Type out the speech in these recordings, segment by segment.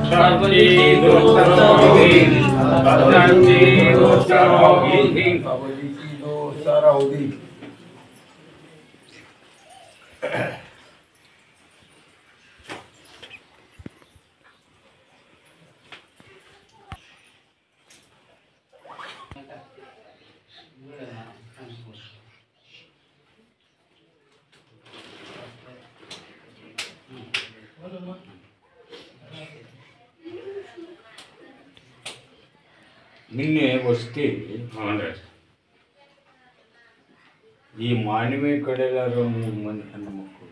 शांति दोस्तरोगी शांति दोस्तरोगी दोस्तरोगी ನಿನ್ನೆ ವಸ್ತಿ ಈ ಮಾನವಿ ಕಡೆಗಾರು ಮಂದಿ ಹೆಣ್ಣು ಮಕ್ಕಳು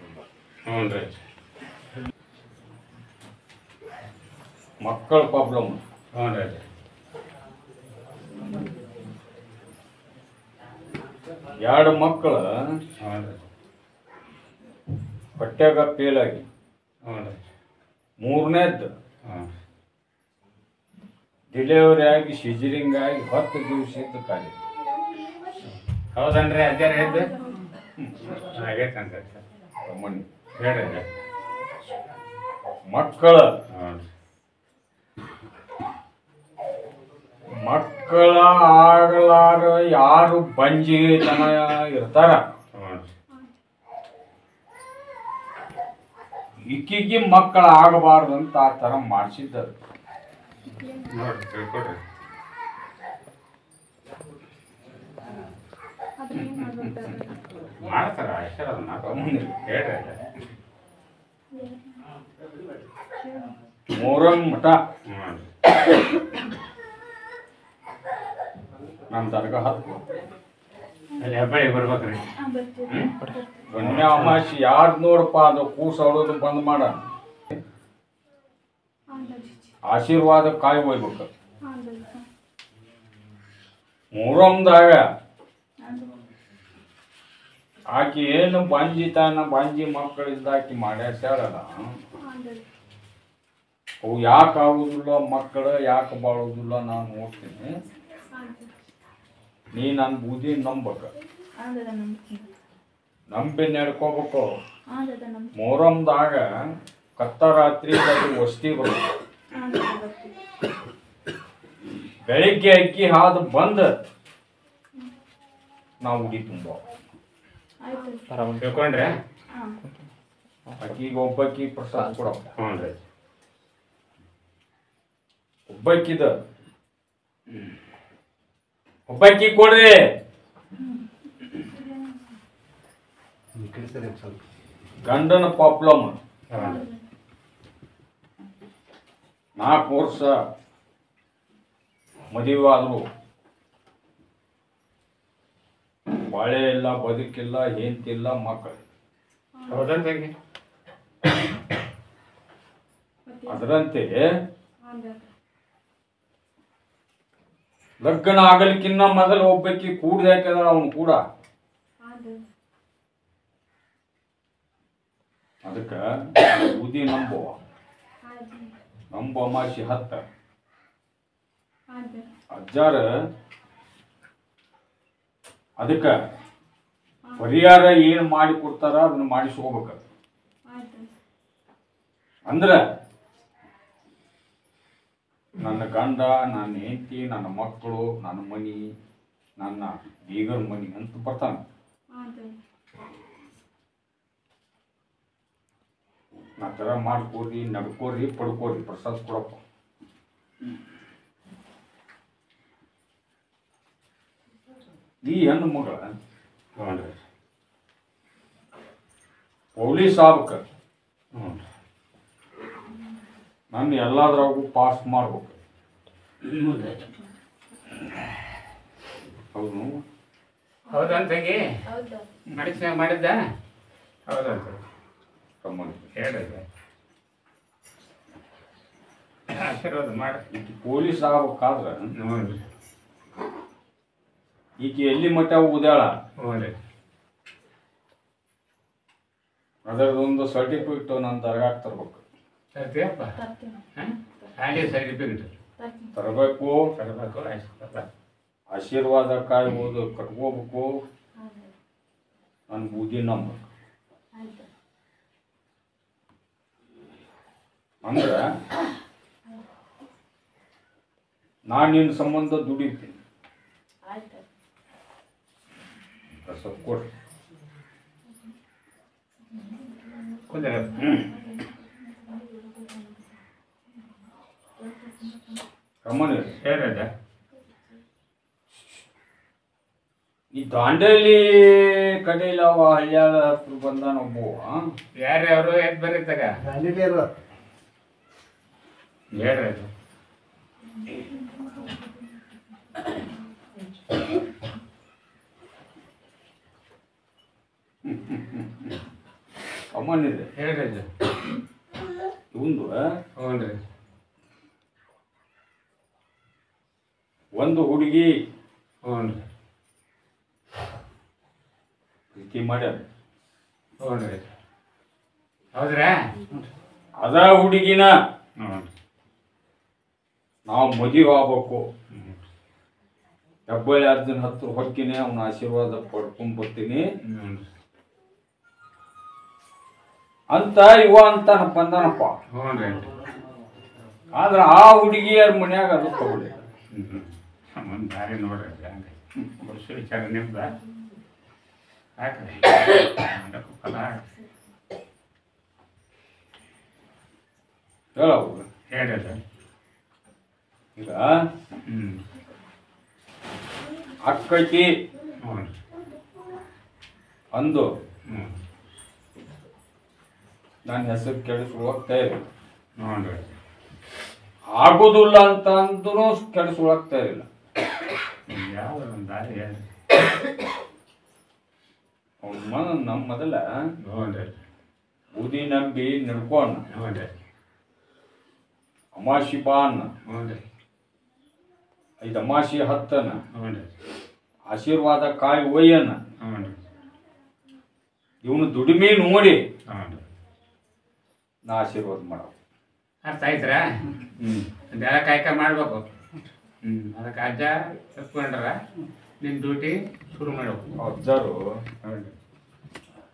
ಮಕ್ಕಳ ಪ್ರಾಬ್ಲಮ್ ಎರಡು ಮಕ್ಕಳು ಹೊಟ್ಯಾಗ ಫೇಲಾಗಿ ಮೂರನೇದ್ದು ಡಿಲಿವರಿ ಆಗಿ ಸಿಜರಿಂಗ್ ಆಗಿ 10 ದಿವಸ ಇದ್ದು ಖಾಲಿ. ಹೌದನ್ರಿ ಅಜ್ಜಾರ ಹೇಳಿದ್ದು ಆಗೈತಂತ ಮಣ್ಣು ಹೇಳ್ರಿ ಮಕ್ಕಳ ಆಗಲಾರ ಯಾರು ಬಂಜಿ ಜನ ಇರ್ತಾರ ಈಕಿಗೆ ಮಕ್ಕಳ ಆಗಬಾರ್ದು ಅಂತ ಆ ತರ ಮಾಡಿಸಿದ್ದರು. ನೋಡ್ರಿ ತಿಳ್ಕೊಡ್ರಿ ಮಾಡ್ತಾರ ಅಷ್ಟೇ ಅದನ್ನ ಹೇಳ್ರಿ ಮೂರಂ ಮಠ ನಮ್ಮ ದರ್ಗ ಹತ್ತು ಅಲ್ಲಿ ಹೆಬ್ಬಳ್ಳಿ ಬರ್ಬೇಕ್ರಿ ಗಣ್ಯ ಅಮಾಸಿ ಯಾರು ನೋಡಪ್ಪ ಅದು ಕೂಸ ಹೊಡೋದು ಬಂದ್ ಮಾಡ ಆಶೀರ್ವಾದ ಕಾಯಿ ಹೋಗ್ಬೇಕು. ಮೂರೊಂದಾಗ ಆಕಿ ಏನು ಬಾಂಜಿ ಮಕ್ಕಳಿಂದ ಆಕಿ ಮಾಡ್ಯಾರಲ್ಲ ಅವು ಯಾಕೆ ಆಗುದಿಲ್ಲ ಮಕ್ಕಳು ಯಾಕೆ ಬಾಳೋದಿಲ್ಲ ನಾನು ನೋಡ್ತೀನಿ. ನೀ ನನ್ನ ಬೂದಿ ನಂಬಕ ನಂಬಿ ನಡ್ಕೋಬೇಕು. ಮೊಹರಂದಾಗ ಕತ್ತರಾತ್ರಿ ವಸ್ತಿ ಬರುತ್ತೆ. ಬೆಳಿಗ್ಗೆ ಅಕ್ಕಿ ಹಾದು ಬಂದ ನಾವು ಉಡಿ ತುಂಬ ತಿಳ್ಕೊಂಡ್ರೆ ಅಕ್ಕಿಗೆ ಒಬ್ಬಕ್ಕಿ ಪ್ರಸಾದ ಕೊಡಪ್ಪ. ಹ್ಞೂ ರೀ ಒಬ್ಬಕ್ಕಿ ಕೊಡ್ರಿ. ಗಂಡನ ಪ್ರಾಬ್ಲಮ್ 4 ವರ್ಷ ಮದುವೆ ಆದ್ರು ಬಾಳೆ ಇಲ್ಲ ಬದುಕಿಲ್ಲ ಹೆಂತಿಲ್ಲ ಮಕ್ಕಳು. ಹೌದಂತೆ ಅದರಂತೆ ಲಗ್ನ ಆಗಲಿಕ್ಕಿನ್ನ ಮೊದಲು ಒಬ್ಬಕ್ಕಿ ಕೂಡ್ದು ಹಾಕಿದಾರ ಅವನು ಕೂಡ. ಅದಕ್ಕೆ ಬುದ್ಧಿ ನಂಬು ಅಮಾಸಿ 10 ಅಜ್ಜಾರ ಅದಕ್ಕ ಪರಿಹಾರ ಏನು ಮಾಡಿ ಕೊಡ್ತಾರ ಅದನ್ನ ಮಾಡಿಸ್ಕೋಬೇಕ. ಅಂದ್ರ ನನ್ನ ಗಂಡ ನನ್ನ ಹೆಂಡತಿ ನನ್ನ ಮಕ್ಕಳು ನನ್ನ ಮನಿ ನನ್ನ ಬೀಗರ ಮನಿ ಅಂತ ಬರ್ತಾನ. ನಾ ಥರ ಮಾಡ್ಕೋರಿ ನಡ್ಕೋರಿ ಪಡ್ಕೋರಿ ಪ್ರಸಾದ ಕೊಡಪ್ಪ. ಈ ಹೆಣ್ಣು ಮಗಳ ಪೊಲೀಸ್ ಆಗ್ಬೇಕ. ನನ್ನ ಎಲ್ಲಾದ್ರಾಗೂ ಪಾಸ್ ಮಾಡ್ಬೇಕು. ಹೌದು ಹೌದಂತಂಗಿ ಮಾಡಿದ್ದ ಹೌದಂತ ಹೇಳಿದೆ ಆಶೀರ್ವಾದ ಮಾಡಿ. ಈಕೆ ಪೊಲೀಸ್ ಆಗ್ಬೇಕಾದ್ರೆ ನೋಡ್ರಿ ಈಕೆ ಎಲ್ಲಿ ಮಟ್ಟ ಉದ್ಯಾಳ ಅದರದೊಂದು ಸರ್ಟಿಫಿಕೇಟ್ ನನ್ನ ದರ್ಗಾಕ್ ತರ್ಬೇಕು. ತರ್ತೀಯಪ್ಪ ಹಾಗೆ ಸರ್ಟಿಫಿಕೇಟ್ ತರಬೇಕು. ಆಶೀರ್ವಾದ ಕಾಯ್ಬೋದು ಕಟ್ಕೋಬೇಕು. ನನ್ನ ಬೂದಿ ನಂಬಬೇಕು. ಅಂದ್ರೆ ನಾನು ನಿನ್ನ ಸಂಬಂಧ ದುಡಿತೀನಿ. ಸ್ವಲ್ಪ ಕೊಡ್ರಿ. ಕುಂದ್ರ ಕಮ್ಮನಿ ಹೇಳ್ರಜ. ಈ ದಾಂಡೇಲಿ ಕಡೆಯಲ್ಲಿ ಅವ ಹಳ್ಳಿಯಾಳ ಹತ್ರ ಬಂದಾನ ಒಬ್ಬ. ಯಾರು ಅವರು ಯಾಕೆ ಬರೀತಾಗ ಹೇಳ್ರಜ. ಕಮ್ಮನಿದೆ ಹೇಳ್ರಜ. ಇವಂದು ಹ್ಞೂ ರೀ. ಒಂದು ಹುಡುಗಿ ಹ್ಞೂ ರೀ. ಪ್ರೀತಿ ಮಾಡ್ಯಾರ. ಹ್ಞೂ ರೀ. ಹೌದ್ರಾ? ಅದ ಹುಡುಗಿನ ಹ್ಞೂ. ನಾವು ಮದುವೆ ಆಗ್ಬೇಕು. ಹೆಬ್ಬಳ್ಳಿ ಅರ್ಜುನ ಹತ್ರ ಹೊಕ್ಕಿನಿ, ಅವನ ಆಶೀರ್ವಾದ ಪಡ್ಕೊಂಡ್ ಬರ್ತೀನಿ ಅಂತ ಇವ ಅಂತಾನ ಬಂದಾನಪ್ಪ. ಹ್ಞೂ ರೀ. ಆದ್ರೆ ಆ ಹುಡುಗಿಯರ ಮನ್ಯಾಗ ಅದು ತಗೊಳ್ಳಿ. ಒಂದು ದಾರಿ ನೋಡ್ರಿ ಹಂಗೆ ವರ್ಷ ವಿಚಾರ ನಿಮ್ದ ಹಾಕ್ರಿ ಫಲ ಹೇಳವ್ರು ಹೇಳ್ರಿ. ಈಗ ಅಕ್ಕೈತಿ ಹ್ಞೂ ಅಂದು ಹ್ಞೂ ನನ್ನ ಹೆಸರು ಕೆಡಿಸ್ಕೊಳಕ್ ತಯಾರಿ ಹ್ಞೂ ರೀ. ಆಗೋದಿಲ್ಲ ಅಂತ ಅಂದ್ರೂ ಕೆಡಿಸ್ಕೊಳಕ್ ತಯಾರಿಲ್ಲ. ಯಾವ್ದು ಒಂದು ದಾರಿ ಹೇಳ್ರಿ. ನಮ್ಮ ಮೊದಲ ಹ್ಞೂ ರೀ. ಬೂದಿ ನಂಬಿ ನಡ್ಕೊಂಡ ಹ್ಞೂ ರೀ. ಅಮಾಶಿ ಬಾನ್ ಹ್ಞೂ ರೀ. 5 ಅಮಾಶಿ 10 ಹ್ಞೂ ರೀ. ಆಶೀರ್ವಾದ ಕಾಯಿ ಒಯ್ಯನ ಹ್ಞೂ ರೀ. ಇವನು ದುಡಿಮೆ ನೋಡಿ ಹ್ಞೂ ರೀ. ನಾ ಆಶೀರ್ವಾದ ಮಾಡೋ. ಅರ್ಥ ಆಯ್ತರ? ಅದೆಲ್ಲ ಕಾಯ್ಕ ಮಾಡ್ಬೇಕು. ಅದಕ್ಕೆ ಅಜ್ಜ ತಪ್ಕೊಂಡ್ರ ನಿನ್ನ ಡ್ಯೂಟಿ ಶುರು ಮಾಡ್ಬೇಕು. ಅಜ್ಜರು ಹೌದು.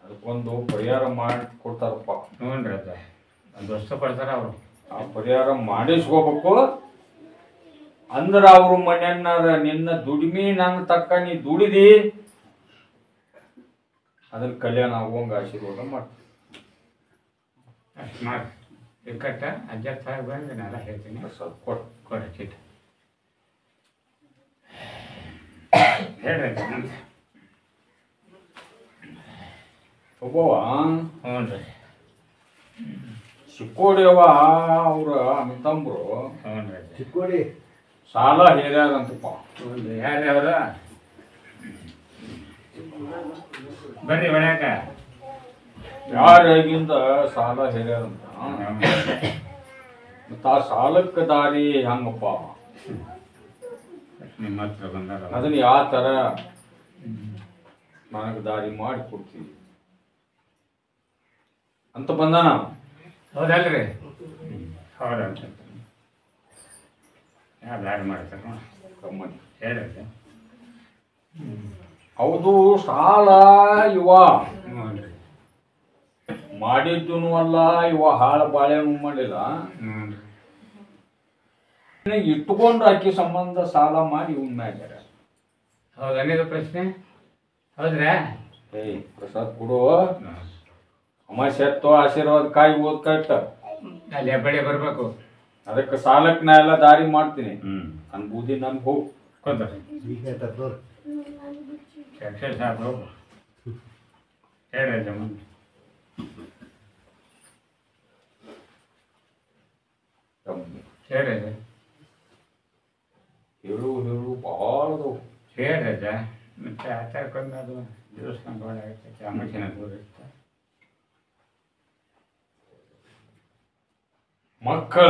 ಅದಕ್ಕೊಂದು ಪರಿಹಾರ ಮಾಡಿ ಕೊಡ್ತಾರಪ್ಪ. ಹ್ಞೂ ರೀ ಅಜ್ಜ. ಒಂದು ವರ್ಷ ಪಡ್ತಾರ ಅವರು. ಆ ಪರಿಹಾರ ಮಾಡಿಸ್ಕೋಬೇಕು. ಅಂದ್ರೆ ಅವ್ರ ಮನೆಯನ್ನಾರ ನಿನ್ನ ದುಡಿಮೆ ನನ್ನ ತಕ್ಕ ನೀ ದುಡಿದಿ ಅದ್ರ ಕಲ್ಯಾಣ ಆಗುವಂಗ ಆಶೀರ್ವಾದ ಮಾಡ್ತೀನಿ. ಅಷ್ಟು ಮಾಡಿ ಇಕ್ಕಟ್ಟ ಅಜ್ಜ ಸಾಹೇಬ್ ಬಂದು ನಾನೆಲ್ಲ ಹೇಳ್ತೀನಿ. ಸ್ವಲ್ಪ ಕೊಡಿ ಚೀಟ ಹೇಳ್ರಿ. ಒಬ್ಬವ ಹ್ಞೂ ರೀ. ಚಿಕ್ಕೋಡಿಯವ ಅವ್ರ ಅಣ್ಣತಂಬ್ರು ಹ್ಞೂ ರೀ. ಚಿಕ್ಕೋಡಿ ಸಾಲ ಹೇರ್ಯಾರಂತಪ್ಪ. ಹ್ಞೂ ಯಾರು ಅವರು? ಬರ್ರಿ ಒಳ್ಯಾಕ. ಯಾರಾಗಿಂದ ಸಾಲ ಹೇರ್ಯಾರಂತ. ಮತ್ತ ಆ ಸಾಲಕ್ಕೆ ದಾರಿ ಹೆಂಗಪ್ಪ? ನಿಮ್ಮ ಹತ್ರ ಬಂದಾರ ಅದನ್ನ ಯಾವ ತರ ನನಗೆ ದಾರಿ ಮಾಡಿ ಕೊಡ್ತೀವಿ ಅಂತ ಬಂದಾನ. ಹೌದಲ್ರಿ? ಹೌದಂತ ಯಾವ ದಾರಿ ಮಾಡ್ತಾರ ಕಮ್ಮನಿ ಹೇಳ್ರಿ. ಹೌದು ಸಾಲ ಇವ ಹ್ಞೂ ರೀ. ಮಾಡಿದ್ದೂ ಅಲ್ಲ, ಇವ ಹಾಳ ಬಾಳೆನೂ ಮಾಡಿಲ್ಲ. ಹ್ಞೂ ರೀ. ಇಟ್ಕೊಂಡು ಆಕಿ ಸಂಬಂಧ ಸಾಲ ಮಾಡಿ ಇವನ್ ಮ್ಯಾಗ್ಯಾರ. ಹೌದನ್ನಿದು ಪ್ರಶ್ನೆ? ಹೌದ್ರಾ? ಏಯ್ ಪ್ರಸಾದ್ ಕೊಡು. ಅಮಾಸೆ ಎತ್ತು ಆಶೀರ್ವಾದ ಕಾಯಿ ಓದ್ ಕಟ್ಟ. ಅಲ್ಲಿ ಹೆಬ್ಬಳ್ಳಿ ಬರ್ಬೇಕು. ಅದಕ್ಕೆ ಸಾಲಕ್ಕೆ ನಾ ಎಲ್ಲ ದಾರಿ ಮಾಡ್ತೀನಿ. ನನ್ ಬೂದಿ ನನ್ಗೆ ಹೋಗು ಕೂತ್ರಿ. ಸಾಕು ಹೇಳ್ರಿ ಜಮ್ಮ. ಹೇಳ್ರಿ ಹೇಳು ಹೇಳು ಭಾಳದು ಹೇಳ್ರಿ ಅಜ್ಜ. ಮತ್ತೆ ಆಚಾರಕ್ಕೊಂದು ಅದು ದೇವಸ್ಥಾನ ಭಾಳ ಆಗತ್ತೆ. ಅಮ್ಮಚಿನ ದೂರ ಇರುತ್ತೆ. ಮಕ್ಕಳ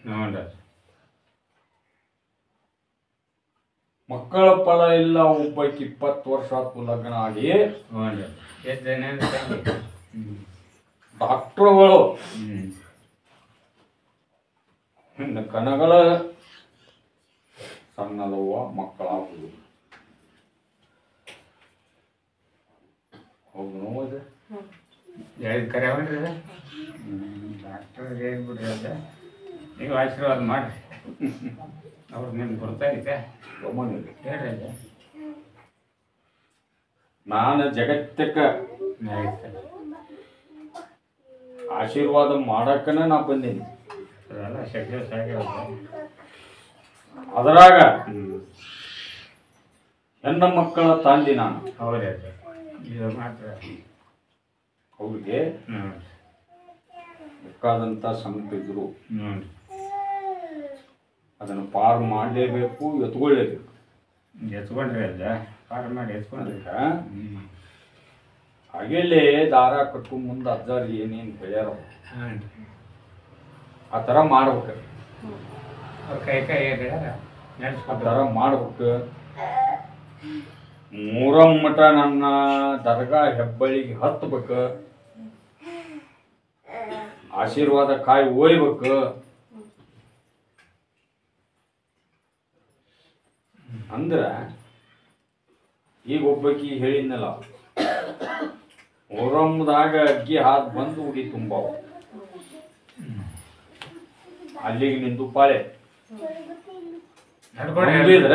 ನೋಡ್ರಿ ಮಕ್ಕಳ ಫಲ ಇಲ್ಲ. ಒಬ್ಬಕ್ಕೆ 20 ವರ್ಷ ಆತು ಲಗ್ನ ಆಗಿ. ನೋಡ್ರಿ ಎದ್ದೇನೇನು ಡಾಕ್ಟ್ರುಗಳು ಕನಗಳ ಸಣ್ಣದವ್ವ ಮಕ್ಕಳಾಗುದು. ಹೌದು ನೋವು ಹೇಳಿದ ಕರೆ ಅವನ್ರಿ ಡಾಕ್ಟರ್ ಹೇಳ್ಬಿಡ್ರಿ ಅದ. ನೀವು ಆಶೀರ್ವಾದ ಮಾಡಿರಿ. ಅವ್ರು ನಿಮ್ಗೆ ಗೊತ್ತಾಗಿದೆ ಗಮನಿರಿ. ಹೇಳ್ರಿ ಅಜ್ಜ. ನಾನು ಜಗತ್ತಕ್ಕೆ ಆಶೀರ್ವಾದ ಮಾಡಕ್ಕನ ನಾ ಬಂದೀನಿ. ಅದೆಲ್ಲ ಸಕ್ಸಸ್ ಆಗ್ಯಾವ. ಅದರಾಗ ಹೆಣ್ಣ ಮಕ್ಕಳ ತಂದೆ ನಾನು. ಹೌದು ಅಜ್ಜ, ಇದು ಮಾತ್ರ. ಅವ್ರಿಗೆ ಬೇಕಾದಂಥ ಸಂಕಟಿದ್ರು ಅದನ್ನು ಪಾರು ಮಾಡಲೇಬೇಕು, ಎತ್ಕೊಳ್ಳೇಬೇಕು. ಎತ್ಕೊಂಡ್ರಿ ಅಜ್ಜ, ಪಾರು ಮಾಡಿ ಎತ್ಕೊಂಡ್ರಿ. ಹಾಗೆಲ್ಲೇ ದಾರ ಕಟ್ಟು ಮುಂದೆ ಅಜ್ಜಾರು ಏನೇನು ಹೇಳ್ಯಾರ ಆ ಥರ ಮಾಡ್ಬೇಕು. ಅವ್ರ ಕೈ ಹೇಳ್ಯಾರ ಆ ನಡೆಸ್ಕೊತ ಥರ ಮಾಡ್ಬೇಕು. ಮೂರಂ ಮಠ ನನ್ನ ದರ್ಗಾ ಹೆಬ್ಬಳ್ಳಿಗೆ ಹತ್ಬೇಕು, ಆಶೀರ್ವಾದ ಕಾಯಿ ಒಯ್ಬೇಕು. ಅಂದ್ರ ಈಗ ಒಬ್ಬಕಿ ಹೇಳಿದ್ನಲ್ಲ, ಮೊಹರಂದಾಗ ಅಗ್ಗಿ ಹಾದ್ ಬಂದು ಉಡಿ ತುಂಬಾವ, ಅಲ್ಲಿಗೆ ನಿಂದು ಪಾಳೆ ನಂಬಿದ್ರ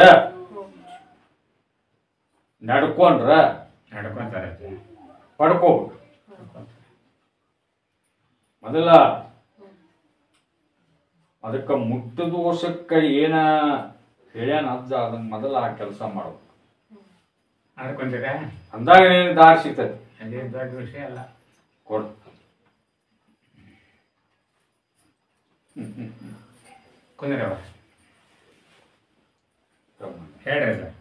ನಡ್ಕೊಂಡ್ರ ನಡ್ಕೊಂತಾರೆ ಪಡ್ಕೋಬೇಕು. ಮೊದಲ ಅದಕ್ಕ ಮುಟ್ಟ ದೋಷಕ್ಕ ಏನ ಹೇಳ್ಯಾನ ಅಜ್ಜ, ಅದನ್ನ ಮೊದಲ ಆ ಕೆಲಸ ಮಾಡ್ಬೇಕು. ನಡ್ಕೊಂತೀರ ಅಂದಾಗ ನಿನಗೆ ದಾರಿ ಸಿಗ್ತದೆ. ಅದೇ ದೊಡ್ಡ ವಿಷಯ ಅಲ್ಲ. ಕೊಡ್ ಕುಂದ್ರವ ಹೇಳ್ರಿ ಸರ್.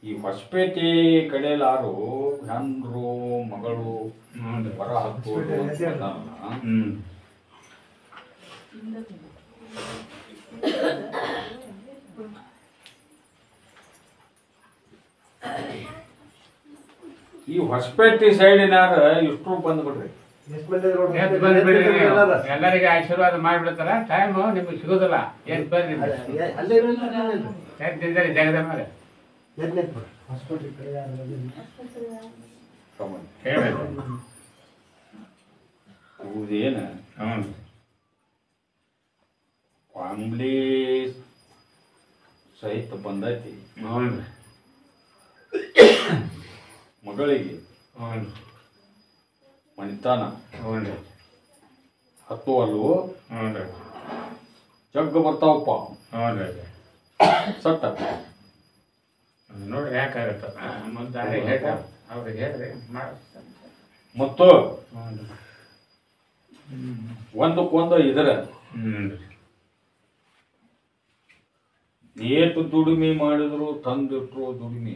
ಈ ಹೊಸಪೇಟೆ ಕಡೆಯಲ್ಲಾರು ಹೆಣ್ರು ಮಗಳು ಹೊರ ಹಾಕೋದು ಈ ಹೊಸಪೇಟೆ ಸೈಡಿನಾರ ಇಷ್ಟು ಬಂದ್ಬಿಡ್ರಿ. ಎಲ್ಲರಿಗೆ ಆಶೀರ್ವಾದ ಮಾಡಿಬಿಡ್ತಾರ. ಟೈಮ್ ನಿಮ್ಗೆ ಸಿಗೋದಿಲ್ಲ. ಏನ್ ಬರ್ರಿ ಜಗದ ಮೇಲೆ ಹೌದೇನ ಫ್ಯಾಮ್ಲಿ ಸಹಿತ ಬಂದೈತಿ. ಮಗಳಿಗೆ ಮನಿತಾನ ಹತ್ತು ಅಲ್ವು ಜಗ್ಗ ಬರ್ತಾವಪ್ಪ. ಸಟ್ಟ ನೋಡ್ರಿ ಯಾಕಾಗತ್ತ ಮುಂದೆ ಹೇಳ್ರಿ, ಅವ್ರಿಗೆ ಹೇಳ್ರಿ ಮತ್ತು ಒಂದಕ್ಕೊಂದು ಇದರ ಏಟು ದುಡಿಮೆ ಮಾಡಿದ್ರು ತಂದಿಟ್ರು ದುಡಿಮೆ.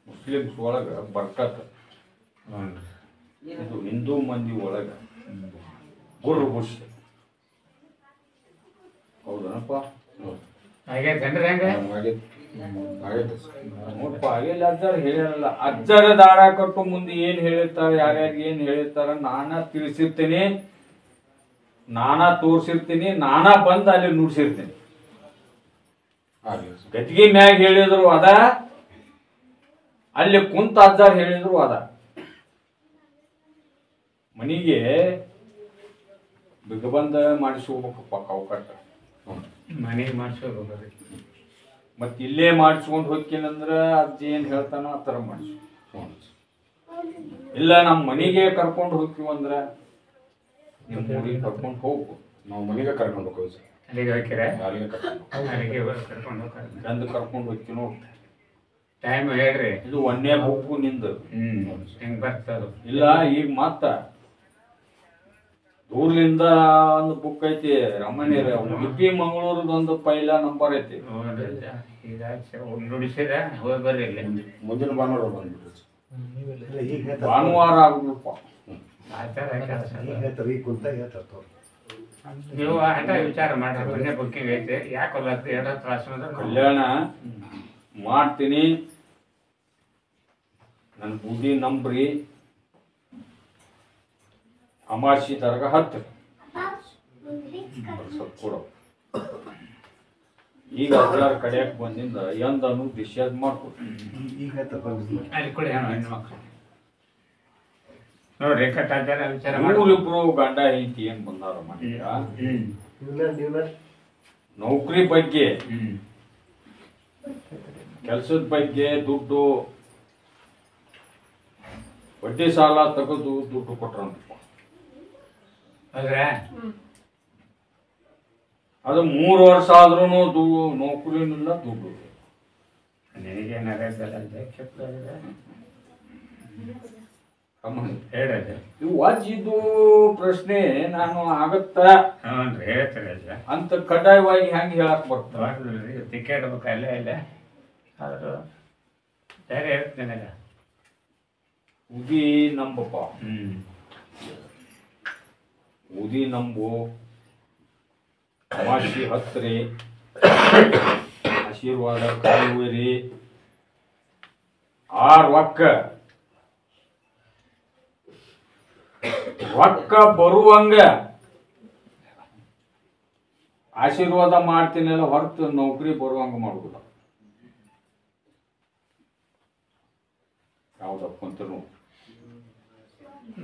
ಮುಸ್ಲಿಮ್ಸ್ ಒಳಗ ಬರ್ಕತ್, ಇದು ಹಿಂದೂ ಮಂದಿ ಒಳಗ ಗುರ್ಬುಷ್. ಹೌದನಪ್ಪ? ಹಾಗೇತೇನ್ರಿ? ಹೆಂಗ ನೋಡಪ್ಪ, ಹಾಗೆಲ್ಲ ಅಜ್ಜಾರ ಹೇಳ್ಯಾರಲ್ಲ. ಅಜ್ಜರ ದಾರ ಕಟ್ಟು ಮುಂದೆ ಏನ್ ಹೇಳಿರ್ತಾರ, ಯಾರ್ಯಾರಿಗೆ ಏನ್ ಹೇಳಿರ್ತಾರ ನಾನಾ ತಿಳಿಸಿರ್ತೀನಿ, ನಾನಾ ತೋರ್ಸಿರ್ತೀನಿ, ನಾನಾ ಬಂದು ಅಲ್ಲಿ ನುಡ್ಸಿರ್ತೀನಿ. ಗದ್ಗಿ ಮ್ಯಾಗ ಹೇಳಿದ್ರು ಅದ, ಅಲ್ಲಿ ಕುಂತ ಅಜ್ಜಾರ್ ಹೇಳಿದ್ರು ಅದ. ಮನಿಗೆ ಬಿಗಬಂದ ಮಾಡಿಸಿ ಹೋಗ್ಬೇಕಪ್ಪ ಕೌಕಟ್ಟ. ಮನೆಗೆ ಮಾಡಿಸೋದು ಮತ್ತೆ ಇಲ್ಲೇ ಮಾಡಿಸ್ಕೊಂಡು ಹೋಗ್ತೀನಂದ್ರ ಅಜ್ಜಿ ಏನ್ ಹೇಳ್ತಾನೋ ಆ ಥರ ಮಾಡಿಸು. ಇಲ್ಲ ನಮ್ಮ ಮನೆಗೆ ಕರ್ಕೊಂಡು ಹೋಗ್ತೀವಂದ್ರ ನಿಮ್ಮ ಊರಿಗೆ ಕರ್ಕೊಂಡು ಹೋಗು. ನಾವು ಮನೆಗೆ ಕರ್ಕೊಂಡು ಹೋಗ್ತೀವಿ. ಅಲ್ಲಿಗೆ ಹೋಗ್ತೀರ? ಅಲ್ಲಿಗೆ ಕರ್ಕೊಂಡು ಹೋಗ್ತಾರೆ. ಗಂದು ಕರ್ಕೊಂಡು ಹೋಗ್ತೀನೋ. ಟೈಮ್ ಹೇಳ್ರಿ. ಇದು ಒಂದೇ ಬುಕ್ಕು ನಿಂದು. ಹೆಂಗ್ ಬರ್ತದ? ಇಲ್ಲ ಈಗ ಮತ್ತ ದೂರ್ಲಿಂದ ಒಂದು ಬುಕ್ ಐತಿ ರಮಣೀರ ಉಡುಪಿ ಮಂಗಳೂರದ ಒಂದು ಪೈಲ ನಂಬರ್ ಐತಿ. ನುಡಿಸಿದ ಹೋಗಿ ಬರ್ರಿ ಇಲ್ಲಿ. ಮುಂದಿನ ಭಾನುವಾರ ಬಂದ್ಬಿಟ್ಟು ಭಾನುವಾರ ಆಗುದಪ್ಪ. ನೀವು ಆಟ ವಿಚಾರ ಮಾಡ್ರಿ. ಮೊನ್ನೆ ಬುಕ್ಕಿಂಗ್ ಐತಿ. ಯಾಕೆ ಎರಡು ತ್ರಾಸ ಕಲ್ಯಾಣ ಮಾಡ್ತೀನಿ. ನನ್ನ ಬುದ್ಧಿ ನಂಬ್ರಿ. ಅಮಾಸಿ ದರ್ಗ ಹತ್ತು ಕೊಡು. ಈಗ ಅಜ್ಜಾರ ಕಡೆಯಕ್ಕೆ ಬಂದಿಂದ ಎಂದನು ಡಿಸ್ಚಾರ್ಜ್ ಮಾಡ್ಕೊಡ್ತೀನಿ. ಅಲ್ಲಿ ಕೊಡಿ ಹೆಣ್ಣು ಮಕ್ಕಳು ನೋಡ್ರಿ ಕಟ್ಟಾಚಾರ ವಿಚಾರ ಇವರಿಬ್ರು ಗಂಡ ಹೆಂಡತಿ ಏನ್ ಬಂದಾರ ಮನೆಗ ನೌಕರಿ ಬಗ್ಗೆ ಕೆಲಸದ ಬಗ್ಗೆ ದುಡ್ಡು ಬಡ್ಡಿ ಸಾಲ ತೆಗೆದು ದುಡ್ಡು ಕೊಟ್ರಂತ ಹೌದ್ರಾ ಅದು 3 ವರ್ಷ ಆದ್ರೂ ನೌಕರಿನಿಲ್ಲ ದುಡ್ಡು ನಿನಗೇನಾರ ಹೇಳೋದು ಇವು ಅಜ್ಜಿದ್ದು ಪ್ರಶ್ನೆ ನಾನು ಆಗತ್ತ ಹ್ಞೂ ಹೇಳ್ತಾರೆ ಅಂತ ಕಡ್ಡಾಯವಾಗಿ ಹೆಂಗೆ ಹೇಳಕ್ ಬರ್ತದೆ ಟಿಕೆಟ್ ಬೇಕಲ್ಲ ಇಲ್ಲ ಆದರೂ ಬೇರೆ ಹೇಳ್ತೇನಲ್ಲ ಉದಿ ನಂಬಪ್ಪ ಉದಿ ನಂಬು ಅಮಾಸಿ ಹತ್ರಿ ಆಶೀರ್ವಾದ ಕಾಯುವರಿ ರೊಕ್ಕ ಬರುವಂಗ ಆಶೀರ್ವಾದ ಮಾಡ್ತೀನಲ್ಲ ಹೊರತು ನೌಕರಿ ಬರುವಂಗ ಮಾಡುದಿಲ್ಲ ಯಾವ್ದಪ್ಪ ಅಂತನು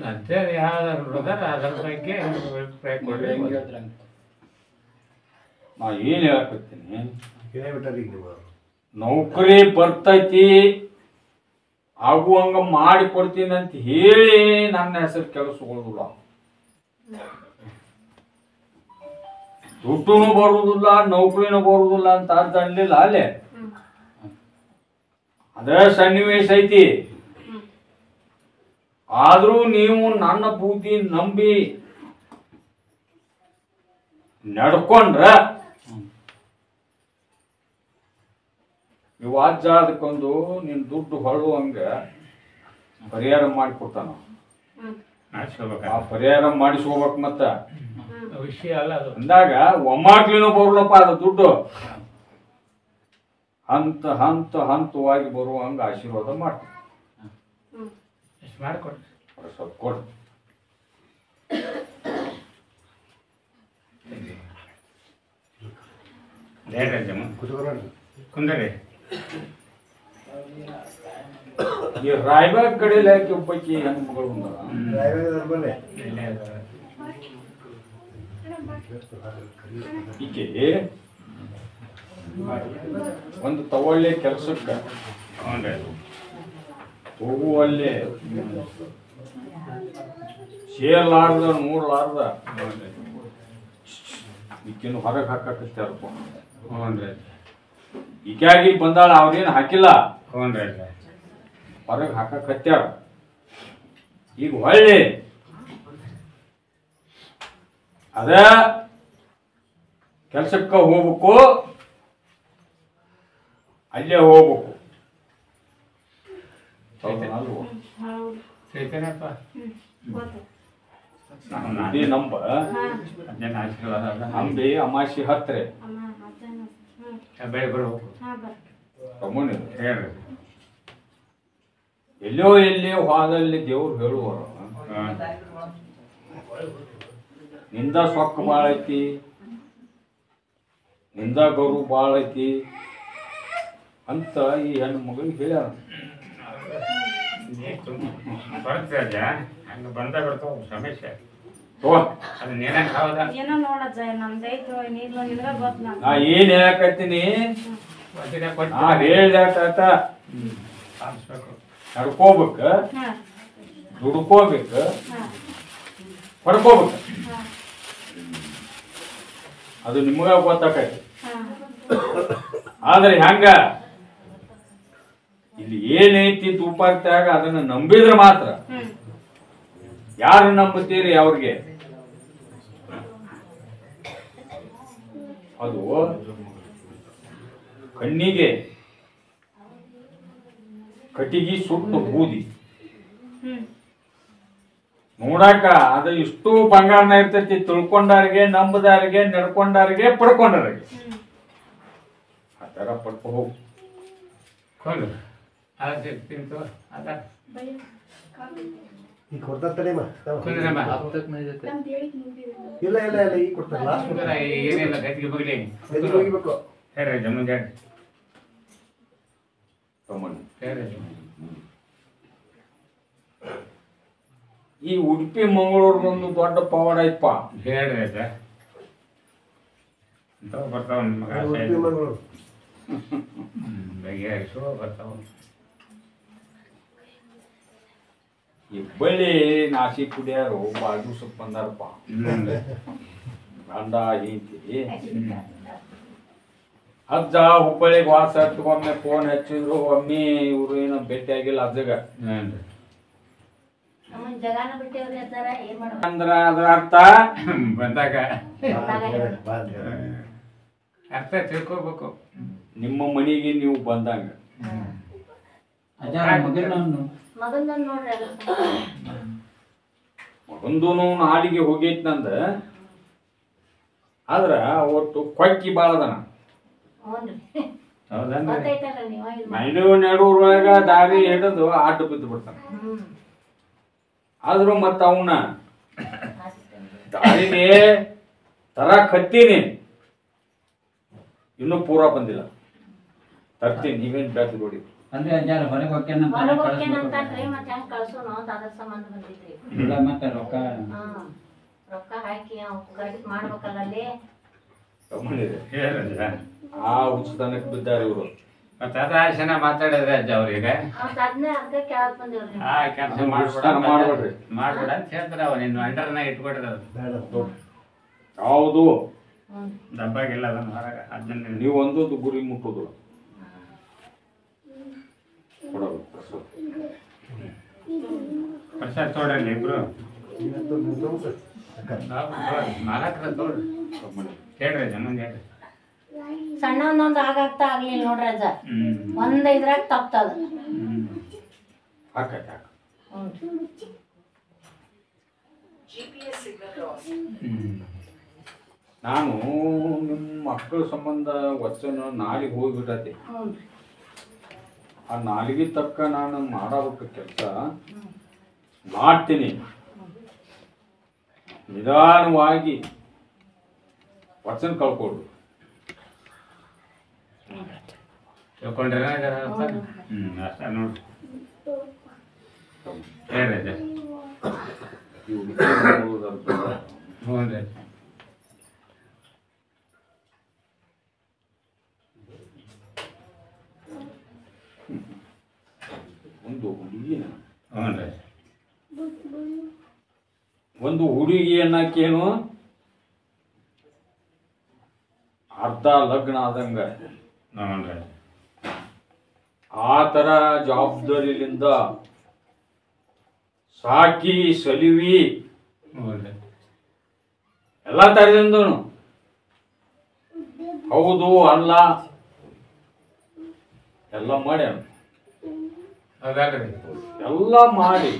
ಅದೇ ಯಾವ್ದಾದ್ರು ಅದ್ರ ಬಗ್ಗೆ ಅಭಿಪ್ರಾಯ ಕೊಡ್ರಿ ನಾ ಏನ್ ಹೇಳಕತ್ತೀನಿ ನೌಕರಿ ಬರ್ತೈತಿ ಆಗುವಂಗ ಮಾಡಿ ಕೊಡ್ತೀನಿ ಅಂತ ಹೇಳಿ ನನ್ನ ಹೆಸರು ಕೆಲಸಗೊಳ್ಳುದಿಲ್ಲ ದುಡ್ಡುನು ಬರುವುದಿಲ್ಲ ನೌಕರಿನೂ ಬರುವುದಿಲ್ಲ ಅಂತ ಅರ್ಥ ಅನ್ಲಿಲ್ಲ ಅಲ್ಲೇ ಅದೇ ಸನ್ನಿವೇಶ ಐತಿ ಆದ್ರೂ ನೀವು ನನ್ನ ಬುದ್ಧಿ ನಂಬಿ ನಡ್ಕೊಂಡ್ರ ಇವಾಜ ಅದಕ್ಕೊಂದು ನಿನ್ ದುಡ್ಡು ಹೊಳುವಂಗ ಪರಿಹಾರ ಮಾಡಿಕೊಡ್ತಾನ ಆ ಪರಿಹಾರ ಮಾಡಿಸ್ಕೋಬೇಕು ಮತ್ತ ವಿಷಯ ಅಲ್ಲ ಅದು ಅಂದಾಗ ಒಮ್ಮಾಗ್ಲಿನೂ ಬರಲಪ್ಪ ಅದು ದುಡ್ಡು ಹಂತವಾಗಿ ಬರುವಂಗ ಆಶೀರ್ವಾದ ಮಾಡ್ತೀನಿ ಎಷ್ಟು ಮಾಡಿಕೊಡ್ರಿ ಸ್ವಲ್ಪ ಕೊಡ್ರಿ ಕುಂದರಿ ಈ ರಾಯಬಾಗ್ ಕಡೆ ಯಾಕೆ ಒಬ್ಬಾಕಿ ಹೆಣ್ಮಗಳು ಈಕೆ ಒಂದು ತಗೊಳ್ಳೆ ಕೆಲ್ಸಕ್ಕ ಹೋಗುವಲ್ಲೇ ಸೇರ್ಲಾರ್ದ ನೋಡ್ಲಾರ್ದ ಈಕೆನು ಹೊರಗೆ ಹಾಕಕತ್ತಾರಪ್ಪ ಈಕೆಯಾಗಿ ಬಂದಾಳ ಅವ್ರೇನು ಹಾಕಿಲ್ಲ ಹೊರಗೆ ಹಾಕಕತ್ಯಾರ ಈಗ ಹೊಳ್ಳಿ ಅದ ಕೆಲ್ಸಕ್ಕ ಹೋಗ್ಬೇಕು ಅಲ್ಲೇ ಹೋಗ್ಬೇಕು ನಂಬ ಅಂಬಿ ಅಮಾಸಿ ಹತ್ರೆ ಹೇಳ್ರಿ ಎಲ್ಲೋ ಹಾಲಲ್ಲಿ ದೇವ್ರು ಹೇಳುವರು ನಿಂದ ಸೊಕ್ಕ ಬಾಳ ಐತಿ ನಿಂದ ಗೌರು ಬಾಳ ಐತಿ ಅಂತ ಈ ಹೆಣ್ಣು ಮಗನಿಗೆ ಹೇಳ್ಯಾರ ಬಂದ ಬರ್ತಾವ ಸಮಸ್ಯೆ ನಾ ಏನ್ ಹೇಳಕತ್ತೀನಿ ಹೇಳ್ದಾಟ ನಡ್ಕೋಬೇಕ ದುಡ್ಕೋಬೇಕ ಪಡ್ಕೋಬೇಕ ಅದು ನಿಮಗ ಗೊತ್ತಾಕೈತಿ ಆದ್ರೆ ಹೆಂಗ ಇಲ್ಲಿ ಏನೈತಿ ತುಪ್ಪಾಗ್ತಾಗ ಅದನ್ನ ನಂಬಿದ್ರೆ ಮಾತ್ರ ಯಾರು ನಂಬುತ್ತೀರಿ ಅವ್ರಿಗೆ ಅದು ಕಣ್ಣಿಗೆ ಕಟ್ಟಿಗೆ ಸುಟ್ಟು ಬೂದಿ ನೋಡಾಕ ಅದು ಇಷ್ಟು ಬಂಗಾರನ ಇರ್ತೈತಿ ತಿಳ್ಕೊಂಡಾರಿಗೆ ನಂಬದಾರಿಗೆ ನಡ್ಕೊಂಡಾರಿಗೆ ಪಡ್ಕೊಂಡಾರಿಗೆ ಆ ತರ ಪಡ್ಕೊ ಹೋಗು ಈಗ ಕೊಡ್ತಾರೆ ಇಲ್ಲ ಇಲ್ಲ ಇಲ್ಲ ಈಗ ಕೊಡ್ತಾರಲ್ಲ ಏನಿಲ್ಲ ಗಟ್ಟಿಗೆ ಬಗ್ಲಿ ಹೋಗಿಬೇಕು ಹೇಳಿ ಜಮುಂಜ ತಮ್ಮಣ್ಣ ಹೇಳಿ ಈ ಉಡುಪಿ ಮಂಗಳೂರ್ದೊಂದು ದೊಡ್ಡ ಪವಾಡ ಐತಪ್ಪ. ಹೇಳ್ರಿ ಅಜ್ಜ ಇಂಥವು ಬರ್ತಾವ ನಿಮ್ಗೆ ಆಸೆ ಉಡುಪಿ ಮಂಗಳೂರು ಬಗೆಹರಿಸುವ ಬರ್ತಾವ. ಹುಬ್ಬಳ್ಳಿ ನಾಸಿ ಕುಡಿಯಾರು ಭಾಳ ದಿವ್ಸಕ್ಕೆ ಬಂದಾರಪ್ಪ. ಗಂಡ ಹೆಂಡತಿ ಅಜ್ಜ ಹುಬ್ಬಳ್ಳಿಗೆ ವಾಸ ಒಮ್ಮೆ ಫೋನ್ ಹಚ್ಚಿದ್ರು. ಒಮ್ಮೆ ಇವ್ರು ಏನೋ ಭೇಟಿ ಆಗಿಲ್ಲ ಅಜ್ಜಗ. ಅಂದ್ರ ಅದ್ರ ಅರ್ಥ ಬಂದಾಗ ಬಾ ಅಂತ ಹೇಳಿ. ಅರ್ಥ ತಿಳ್ಕೋಬೇಕು. ನಿಮ್ಮ ಮನೆಗೆ ನೀವು ಬಂದಂಗ. ಮಗಂದು ನಾಡಿಗೆ ಹೋಗೈತಿ ನಂದ. ಆದ್ರ ಅವತ್ತು ಕೊಕ್ಕಿ ಬಾಳದನ ಹೌದನ್ರಿ ನೆಡೂರೊಳಗ ದಾರಿ ಹಿಡಿದು ಆಟ ಬಿದ್ದು ಬಿಡ್ತಾನ. ಆದ್ರೂ ಮತ್ತ ಅವನ ದಾರಿಗೆ ತರಕ್ ಹತ್ತೀನಿ, ಇನ್ನೂ ಪೂರಾ ಬಂದಿಲ್ಲ. ತರ್ತೀನಿ, ನೀವೇನ್ ಬ್ಯಾತ್ ನೋಡಿ. ಅಂದ್ರೆ ಅಜ್ಜಾರ ಹೊರಗೆ ಹೋಗ್ಯಾನ ಇಲ್ಲ ಮತ್ತೆ ರೊಕ್ಕ ಹಾಕಿ ಮಾಡ್ಬೇಕಲ್ಲ ಅಲ್ಲಿ. ಹೇಳ್ರಜ್ಜ ಆ ಉಚಿತನಕ್ಕೆ ಬಿದ್ದಾರೆ ಇವರು. ಮತ್ತೆ ಅದ ಆಸೆನ ಮಾತಾಡಿದ್ರೆ ಅಜ್ಜ ಅವ್ರಿಗೆ ಆ ಕೆಲಸ ಮಾಡ್ಬೇಡ್ರಿ. ಮಾಡ್ಬೇಡ ಅಂತ ಹೇಳ್ತಾರೆ. ಅವ ನಿನ್ನ ಅಂಡರ್ನಾಗ ಇಟ್ಕೊಡ್ರಿ ಅದು ಬೇಡ ದೊಡ್ಡ ಯಾವುದು ಡಬ್ಬಾಗಿಲ್ಲ ಅದನ್ನ ಹೊರಗೆ ಅದನ್ನ ನೀವು ಒಂದೊಂದು ಗುರಿ ಮುಟ್ಟುದು ಪ್ರಸಾದ ತೋಡಲ್ಲಿ ಇಬ್ರು ಇವತ್ತು ಮುಗಿಸು. ಮಾಲಕ್ರ ತೋಡ್ರಿ ಹೇಳ್ರಿ ಅಜ್ಜ ಮುಂದೆ ಹೇಳ್ರಿ. ಸಣ್ಣ ಒಂದೊಂದು ಆಗಾಗ್ತಾ ಆಗ್ಲಿಲ್ಲ ನೋಡ್ರಿ ಅಜ್ಜ. ಒಂದ್ ಇದ್ರಾಗ ತಪ್ತದ. ಹಾಕ ನಾನು ನಿಮ್ಮ ಮಕ್ಕಳ ಸಂಬಂಧ ವಚನ ನಾಲಿಗೆ ಹೋಗ್ಬಿಟ್ಟತಿ. ಆ ನಾಲಿಗೆ ತಕ್ಕ ನಾನು ಮಾಡಬೇಕು ಕೆಲಸ ಮಾಡ್ತೀನಿ. ನಿಧಾನವಾಗಿ ವಚನ ಕಳ್ಕೊಡು. ತಿಳ್ಕೊಂಡ್ರೆ ಅಷ್ಟ ನೋಡಿ ಹೇಳ್ರಿ ಅಜ್ಜ. ಹ್ಞೂ ರೀ ಒಂದು ಹುಡುಗಿನ ಹ್ಞೂ ರೀ ಒಂದು ಹುಡುಗಿ ಅನ್ನಕ್ಕೇನು ಅರ್ಧ ಲಗ್ನ ಆದಂಗ. ಹ್ಞೂ ರೀ ಆ ಥರ ಜವಾಬ್ದಾರಿಲಿಂದ ಸಾಕಿ ಸಲಿವಿ ಹ್ಞೂ ರೀ ಎಲ್ಲ ಥರದಿಂದನು ಹೌದು ಅಲ್ಲ ಎಲ್ಲ ಮಾಡ್ಯಾನ. ಹೌದಲ್ರಿ ಎಲ್ಲ ಮಾಡಿ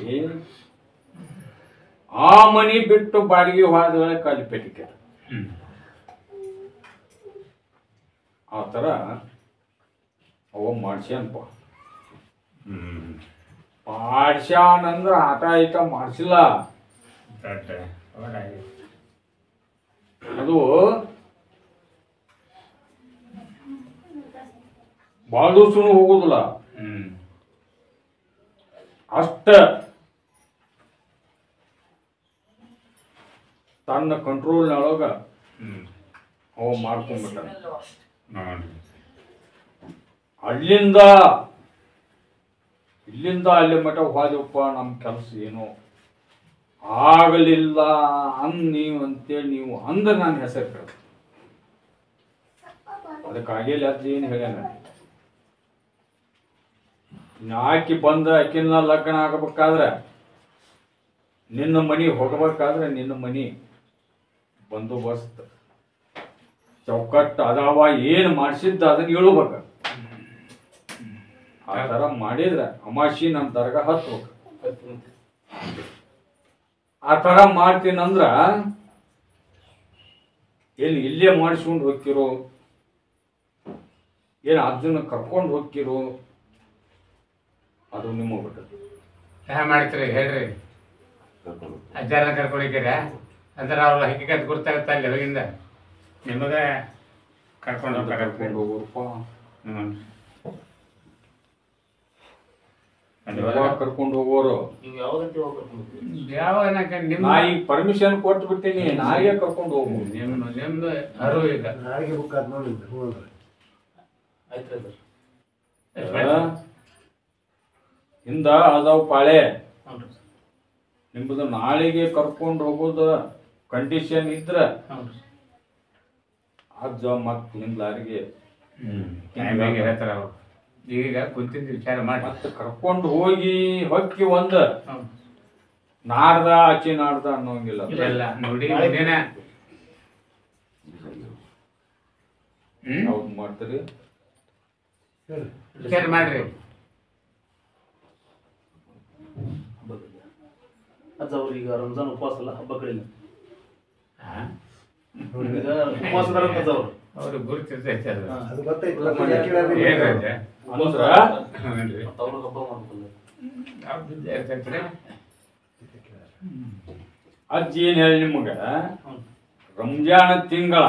ಆ ಮನಿ ಬಿಟ್ಟು ಬಾಡಿಗೆ ಹೋದ ಕಾಲಿಪೆಟ್ಟಿಗೆ ಆ ಥರ ಅವ ಮಾಡ್ಸ್ಯಾನಪ್ಪ. ಮಾಡ್ಸ್ಯಾನಂದ್ರ ಆಟ ಈಟ ಮಾಡಿಸಿಲ್ಲ. ಅದು ಭಾಳ ದಿವ್ಸನೂ ಹೋಗುದಿಲ್ಲ. ಅಷ್ಟ ತನ್ನ ಕಂಟ್ರೋಲ್ನೊಳಗ ಅವ ಮಾಡ್ಕೊಂಡ್ಬಿಟ್ಟ. ಅಲ್ಲಿಂದ ಇಲ್ಲಿಂದ ಅಲ್ಲಿ ಮಠ ಹೋದಪ್ಪ, ನಮ್ಮ ಕೆಲಸ ಏನೋ ಆಗಲಿಲ್ಲ ನೀವು ಅಂತೇಳಿ ನೀವು ಅಂದ್ರೆ ನನ್ನ ಹೆಸರು ಕೇಳ. ಅದಕ್ಕಾಗಿಲ್ಲ ಅದು ಏನು ಹೇಳ್ಯಾನ. ಆಕಿ ಬಂದ ಆಕಿನ ಲಗ್ನ ಆಗಬೇಕಾದ್ರೆ ನಿನ್ನ ಮನಿ ಹೋಗಬೇಕಾದ್ರೆ ನಿನ್ನ ಮನಿ ಬಂದೋಬಸ್ತ್ ಚೌಕಟ್ಟು ಅದಾವ ಏನು ಮಾಡಿಸಿದ್ದ ಅದನ್ನ ಹೇಳ್ಬೇಕ. ಆ ಥರ ಮಾಡಿದ್ರೆ ಅಮಾಶಿ ನಮ್ಮ ದರ್ಗ ಹತ್ಬೇಕು. ಆ ಥರ ಮಾಡ್ತೀನಂದ್ರ ಏನು ಇಲ್ಲೇ ಮಾಡಿಸ್ಕೊಂಡು ಹೋಗ್ತಿರೋ, ಏನು ಅದನ್ನ ಕರ್ಕೊಂಡು ಹೋಗ್ತಿರೋ, ಅದು ನಿಮ್ಮ ಬಿಟ್ಟದ್ದು. ಹ್ಯಾ ಮಾಡ್ತೀರಿ ಹೇಳ್ರಿ. ಅಜ್ಜಾರನ್ನ ಕರ್ಕೊಂಡಿದ್ದೀರ ಅಂದ್ರೆ ಅವ್ರ ಹಕ್ಕಿಕತ್ ಗುರ್ತಾಗತ್ತ ಅಲ್ಲಿ ಹೋಗಿಂದ ನಿಮಗೆ ಕರ್ಕೊಂಡು ಕರ್ಕೊಂಡು ಹೋಗೋರಪ್ಪ. ಯಾವಾಗ ಕರ್ಕೊಂಡು ಹೋಗೋರು ನೀವು ಯಾವಾಗಂತ ಯಾವಾಗ ಕರ್ಕೊಂಡು ಹೋಗ್ತೀರಿ? ಯಾವ ನಿಮ್ಮ ನಾ ಈಗ ಪರ್ಮಿಷನ್ ಕೊಟ್ಟು ಬಿಟ್ಟಿನಿ, ನಾಯಿಗೆ ಕರ್ಕೊಂಡು ಹೋಗ್ಬೋದು. ನಿಮ್ದು ಅರಿವು ಈಗ ನಾಳೆಗೆ ಬುಕ್ ಆದ್ ನೋಡಿ ಹ್ಞೂ ಅಂದ್ರೆ ಆಯ್ತು ಸರ್. ಹಿಂದ ಅದಾವ್ ಪಾಳೆ, ಹ್ಞೂ ರೀ ಸರ್. ನಿಮ್ಮದು ನಾಳೆಗೆ ಕರ್ಕೊಂಡು ಹೋಗೋದು ಕಂಡೀಷನ್ ಇದ್ರ ಹ್ಞೂ ರೀ. ಅಜ್ಜ ಮತ್ತೆ ಹಿಂದ್ಲಾರಿಗೆ ಟೈಮಿಗೆ ಹೇಳ್ತಾರ ಅವ್ರು. ಈಗ ಕುಂತಿದ್ದು ವಿಚಾರ ಮಾಡಿ ಮತ್ತೆ ಕರ್ಕೊಂಡು ಹೋಗಿ ಹೊಕ್ಕಿ ಒಂದ ಹ್ಞೂ. ನಾಡ್ದ ಆಚೆ ನಾಡ್ದ ಅನ್ನೋಂಗಿಲ್ಲ. ಇಲ್ಲ ನೋಡಿ ದಿನ ಹೌದು ಮಾಡ್ತೀರಿ. ಹೇಳಿ ವಿಚಾರ ಮಾಡ್ರಿ. ಅಜ್ಜ ಅವ್ರೀಗ ರಂಜಾನ್ ಉಪವಾಸ ಅಲ್ಲ, ಹಬ್ಬಗಳಿಲ್ಲ. ಹಾ? ಈಗ ಉಪವಾಸದಾರ ಅಜ್ಜ ಅವರು. ಅವ್ರು ಗುರುತಿರ್ತೈತೆ ಅದು. ಅದು ಗೊತ್ತಾಯ್ತಲ್ಲ ಮನೆ ಕೇಳೋದು ಏನ್ರಿ? ಅಂದ್ರ ಹ್ಞೂನ್ರಿ. ಮತ್ತು ಅವ್ರಿಗೆ ಹಬ್ಬ ಮಾಡ್ಕೊಳ್ಳಿ. ನಾವು ಬಿದ್ದ ಇರ್ತೈತ್ರಿ. ಅಜ್ಜಿ ಏನ್ ಹೇಳಿ ನಿಮಗ, ಹ್ಞೂ. ರಂಜಾನ್ ತಿಂಗಳ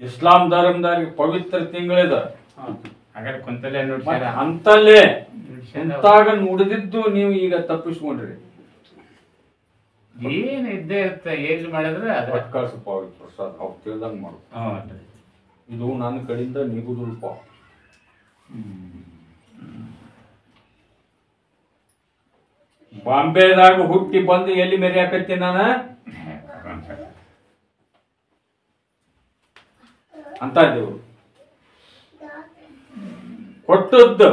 ಇಸ್ಲಾಂ ಧರ್ಮದವ್ರಿಗೆ ಪವಿತ್ರ ತಿಂಗಳಿದ. ಹಾಂ. ಹಾಗಾದ್ರೆ ಕುಂತಲ್ಲೇ ನೋಡ್ಸ್ಯಾರ. ಅಂತಲ್ಲೇ ಕುಂತಾಗ ನುಡಿದಿದ್ದು ನೀವು ಈಗ ತಪ್ಪಿಸ್ಕೊಂಡ್ರಿ. ಏನ್ ಇದ್ದೇ ಇರುತ್ತೆ, ಎಲ್ಲಿ ಮಾಡಿದ್ರೆ ಅದು. ಒಟ್ಟು ಕಳ್ಸಪ್ಪ ಅವ್ರಿಗೆ ಪ್ರಸಾದ್, ಅವ್ರು ತಿಳ್ದಂಗ ಮಾಡು. ಹ್ಞೂ. ಇದು ನನ್ನ ಕಡೆಯಿಂದ ನಿಗುದಲ್ಪ. ಬಾಂಬೆದಾಗ ಹುಟ್ಟಿ ಬಂದು ಎಲ್ಲಿ ಮೆರಿ ಹಾಕತ್ತೀನಿ ನಾನು ಅಂತ ದೇವ್ರು ಕೊಟ್ಟದ್ದು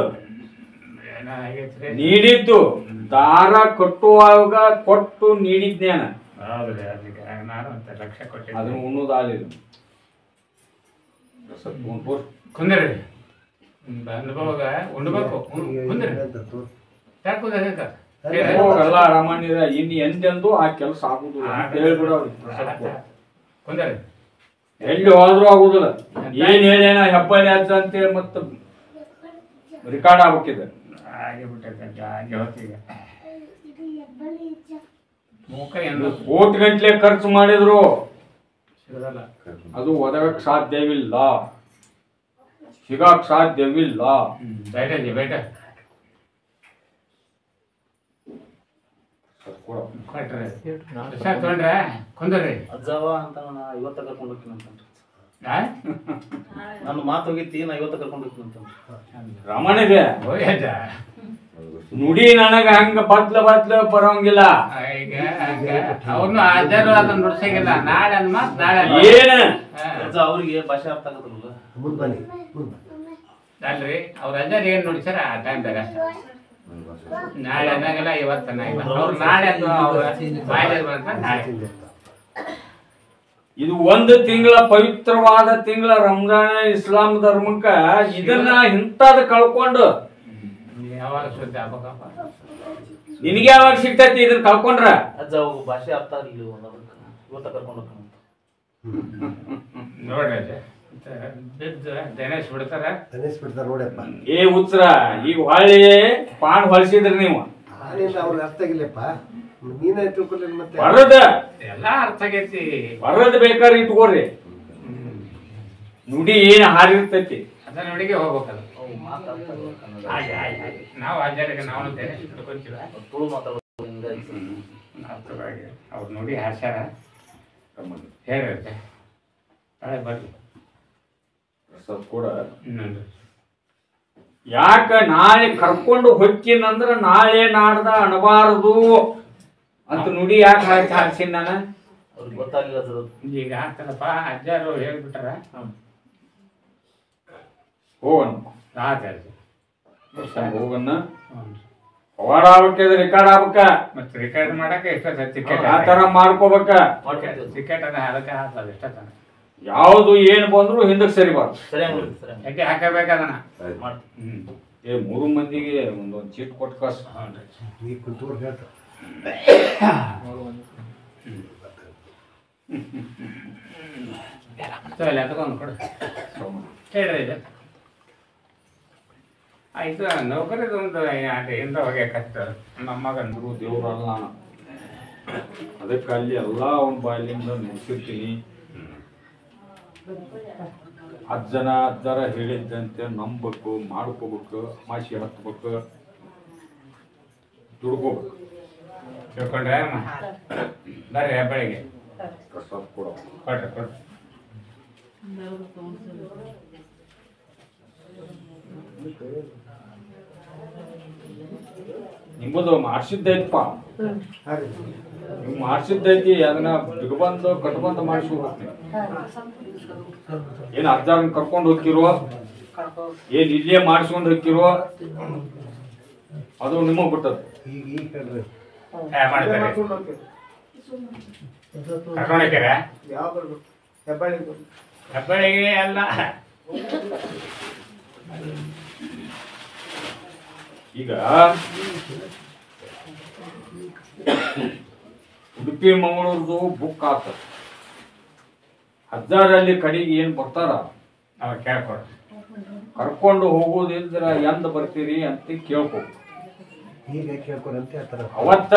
ಏನಾಗೈತ್ರಿ? ನೀಡಿದ್ದು ದಾರ ಕಟ್ಟುವಾಗ ಕೊಟ್ಟು ನೀಡಿದ್ನೇನ, ಹೌದ್ರಿ. ಅದಕ್ಕೆ ನಾನು ಅಂತ ಲಕ್ಷ ಕೊಟ್ಟಿದ್ದೆ. ಅದನ್ನು ಉಣ್ಣೋದಾಗಲಿಲ್ಲ. ಕುಂದ್ರಿ. ಅನುಭವಾಗ ಉಣ್ಬೇಕು. ಕುಂದ್ರಿ. ಯಾಕೆ ಕುಂದ್ರಿ? ಹೋಗಲ್ಲ ರಾಮಣ್ಯರ ಇನ್ನು ಎಂದೆಂದು ಆ ಕೆಲಸ ಆಗುದಿಲ್ಲ ಅಂತ ಹೇಳ್ಬಿಡ ಅವ್ರಿಗೆ. ಕುಂದ್ರಿ. ಎಲ್ಲಿ ಹೋದ್ರೂ ಆಗುದಿಲ್ಲ. ಏನ್ ಹೇಳೇನ ಹೆಬ್ಬಳ್ಳಿ ಅಜ್ಜ ಅಂತೇಳಿ ಮತ್ತೆ ರೆಕಾರ್ಡ್ ಆಗ್ಬೇಕಿದೆ. ಹಾಗೆ ಬಿಟ್ಟೈತೆ ಹಾಗೆ ಹೊತ್ತಿಗೆ ಮೂಕ ಎಂದು ಕೋಟಿ ಗಂಟ್ಲೆ ಖರ್ಚು ಮಾಡಿದ್ರು ಸಿಗಲ್ಲ. ಅದು ಒದಗಕ್ ಸಾಧ್ಯವಿಲ್ಲ, ಸಿಗಕ್ ಸಾಧ್ಯವಿಲ್ಲ. ಬೇಟ ಬೇಟ ಕೊಟ್ರೆ ತೊಗೊಂಡ್ರೆ ಕುಂದ್ರಿ. ಅಜ್ಜವ ಅಂತ ನಾ ಇವತ್ತ ಕರ್ಕೊಂಡು ಹೋಗ್ತೀನಿ ಅಂತ. ನನ್ನ ಮಾತು ಹೋಗಿತ್ತಿ, ನಾ ಇವತ್ತ ಕರ್ಕೊಂಡು ಹೋಗ್ತೀನಿ ಅಂತ. ರಮಣಿಗೆ ನುಡಿ ನನಗ ಹಂಗ ಬದ್ಲ ಬರೋಂಗಿಲ್ಲ. ಈಗ ಅವ್ನು ಅಜ್ಜರು ಅದನ್ನ ನುಡ್ಸಂಗಿಲ್ಲ. ನಾಳೆ ಅಂದ್ ಮಾತ್ ನಾಳೆ ಏನ ಅಜ್ಜ ಅವ್ರಿಗೆ ಭಾಷೆ ಅರ್ಥ ಆಗತ್ತಲ್ಲ. ಮುಂದೆ ಬನ್ನಿ ಮುಂದೆ ಬನ್ನಿ. ಅಲ್ರಿ ಅವ್ರ ಅಜ್ಜರು ಏನ್ ನುಡಿಸ್ಯಾರ ಆ ಟೈಮ್ದಾಗ ನಾಳೆ ಅನ್ನಂಗಿಲ್ಲ, ಇವತ್ತು ಅನ್ನಂಗಿಲ್ಲ. ಅವ್ರು ನಾಳೆ ಅಂತ ಅವ್ರ ಬಾಯಲ್ಲಿ ಬಂತ ನಾಳೆ. ಇದು ಒಂದು ತಿಂಗಳ ಪವಿತ್ರವಾದ ತಿಂಗಳ ರಂಜಾನ್ ಇಸ್ಲಾಂ ಧರ್ಮಕ್ಕ ಇದನ್ನ ಇಂಥದ್ ಕಳ್ಕೊಂಡು ಯಾವಾಗ ಸುದ್ದಿ ಆಗ್ಬೇಕಪ್ಪ. ನಿನಗೆ ಯಾವಾಗ ಸಿಗ್ತೈತಿ ಇದನ್ನ ಕಳ್ಕೊಂಡ್ರ? ಅಜ್ಜ ಅವ್ರಿಗೆ ಭಾಷೆ ಅರ್ಥ ಆಗಲಿಲ್ಲ, ಇವತ್ತ ಕರ್ಕೊಂಡು ಹೋಗ್ತೀನಿ ಅಂತ. ನೋಡ್ರಿ ಅಜ್ಜ ಬಿದ್ದು ಗಣೇಶ್ ಬಿಡ್ತಾರ. ಗಣೇಶ್ ಬಿಡ್ತಾರ ನೋಡಪ್ಪ. ಏ ಉತ್ಸರ ಈಗ ಹೊಳ್ಳಿ ಪಾನ್ ಹೊಳ್ಸಿದ್ರಿ ನೀವು. ನಾನಿಂದ ಅವ್ರಿಗೆ ಅರ್ಥ ಆಗಿಲ್ಲಪ್ಪ. ನೀನೇ ತಿಳ್ಕೊಲ್ಲ ಮತ್ತೆ ಬರದ ಎಲ್ಲಾ ಅರ್ಥ ಆಗೈತಿ. ಬರದ ಬೇಕಾದ್ರೆ ಇಟ್ಕೋರಿ. ನುಡಿ ಏನ್ ಹಾರಿರ್ತೈತಿ ಅದ ನುಡಿಗೆ ಹೋಗ್ಬೇಕಲ್ಲ. ಅವು ಮಾತು ಅರ್ಥ ಆಗಲ್ಲ ಕನ್ನಡ. ಹಾಗೆ ನಾವು ಅಜ್ಜರಿಗೆ ನಾವು ಗಣೇಶ್ ಬಿಡ್ಕೊಂತೀವ. ತುಳು ಮಾತಾಡೋದು ಹಿಂಗಾಗಿ ಅರ್ಥವಾಗಿ ಅವ್ರು ನೋಡಿ ಹಾಸ್ಯಾರ. ಹೇಳ್ರಿ ನಾಳೆ ಬರ್ರಿ. ಕೂಡ ಇನ್ನೊಂದು ಯಾಕ ನಾಳೆ ಕರ್ಕೊಂಡು ಹೊಕ್ಕಿನಂದ್ರ ನಾಳೆ ನಾಡ್ದ ಅಣಬಾರದು ಅಂತ ನುಡಿ ಯಾಕೆ ಹಾರಿಸಿನ ನಾನು? ಅವ್ರಿಗೆ ಗೊತ್ತಾಗಿಲ್ಲ ಅದ್ರ. ಈಗ ಆಗ್ತದಪ್ಪ. ಅಜ್ಜರು ಹೇಳ್ಬಿಟ್ಟಾರ. ಹೋಗೋಣ ಆಯ್ತು ಹೋಗನ್ನ. ಪವಾಡ ಆಗ್ಬೇಕಿದ್ರೆ ರೆಕಾರ್ಡ್ ಆಗ್ಬೇಕ. ಮತ್ತೆ ರಿಕಾರ್ಡ್ ಮಾಡಕ್ಕೆ ಎಷ್ಟೊತ್ತ ಟಿಕೆಟ್ ಆ ತರ ಮಾಡ್ಕೋಬೇಕ. ಟಿಕೆಟ್ ಅದ ಅದಕ್ಕೆ ಹಾಕದ ಎಷ್ಟೊತ್ತ ಯಾವ್ದು ಏನ್ ಬಂದ್ರು ಹಿಂದಕ್ಕೆ ಸರಿಬಾರ್ದು. ಸರಿಯಾಗಿ ಸರಿ ಯಾಕೆ ಹಾಕಬೇಕದನ್ನ ಮಾಡ್ತೀನಿ. ಏ 3 ಮಂದಿಗೆ ಒಂದೊಂದು ಚೀಟ್ ಕೊಟ್ಟು ಕಳ್ಸ. ನೀ ಕುಂತೂರು ಹೇಳ್ತ ತಗೊಂಡು ಕೊಡು. ಹೇಳ್ರಿ ಇದು ಆಯ್ತು. ನೌಕರಿದೊಂದು ಎಂತ ಹೋಗಿ ಕಷ್ಟ ನಮ್ಮ ಮಗಂದ್ರು ದೇವ್ರಲ್ಲ ಅದಕ್ಕೆ ಅಲ್ಲಿ ಎಲ್ಲ ಅವನ ಬಾಯಿಲಿಂದ ನುಡಿಸಿರ್ತೀನಿ. ಅಜ್ಜರ ಹೇಳಿದ್ದಂತೆ ನಂಬಬೇಕು, ಮಾಡ್ಕೋಬೇಕು, ಅಮಾಸಿ ಹತ್ಬೇಕು, ದುಡ್ಕೋಬೇಕು. ತಿಳ್ಕೊಂಡ್ರೆ ಬರ್ರಿ ಹೆಬ್ಬಳಿಗೆ ಪ್ರಸಾದ ಕೊಡೋ ಕೊಡ್ರಿ ಕೊಡ್ರಿ. ನಿಮ್ಮದು ಮಾಡಿಸಿದ್ದೈತಪ್ಪ, ನೀವು ಮಾಡಿಸಿದ್ದೈತಿ. ಅದನ್ನ ಬಿಗಬಂದು ಕಟ್ಬಂದು ಮಾಡಿಸ್ಕೋಬೇಕು. ಏನು ಅಜ್ಜಾರನ್ನ ಕರ್ಕೊಂಡು ಹೋಗ್ತಿರೋ, ಏನ್ ಇಲ್ಲೇ ಮಾಡಿಸ್ಕೊಂಡು ಹೋಗ್ತಿರೋ, ಅದು ನಿಮಗೆ ಬಿಟ್ಟದ. ಮಾಡ್ತಾರೆ ಕರ್ಕೊಂಡೋಗ್ಯಾರ ಹೆಬ್ಬಳಿಗೆ ಅಲ್ಲ. ಈಗ ಉಡುಪಿ ಮಂಗಳೂರ್ದು ಬುಕ್ ಆತ. ಹಜ್ಜಾರಲ್ಲಿ ಕಡೆಗೆ ಏನ್ ಬರ್ತಾರ ಅವ ಕೇಳ್ಕೊಡ್ರಿ. ಕರ್ಕೊಂಡು ಹೋಗೋದಿಲ್ದ್ರ ಎಂದ ಬರ್ತೀರಿ ಅಂತ ಕೇಳ್ಕೊ. ಈಗ ಕೇಳ್ಕೊರಂತ ಹೇಳ್ತಾರ. ಅವತ್ತ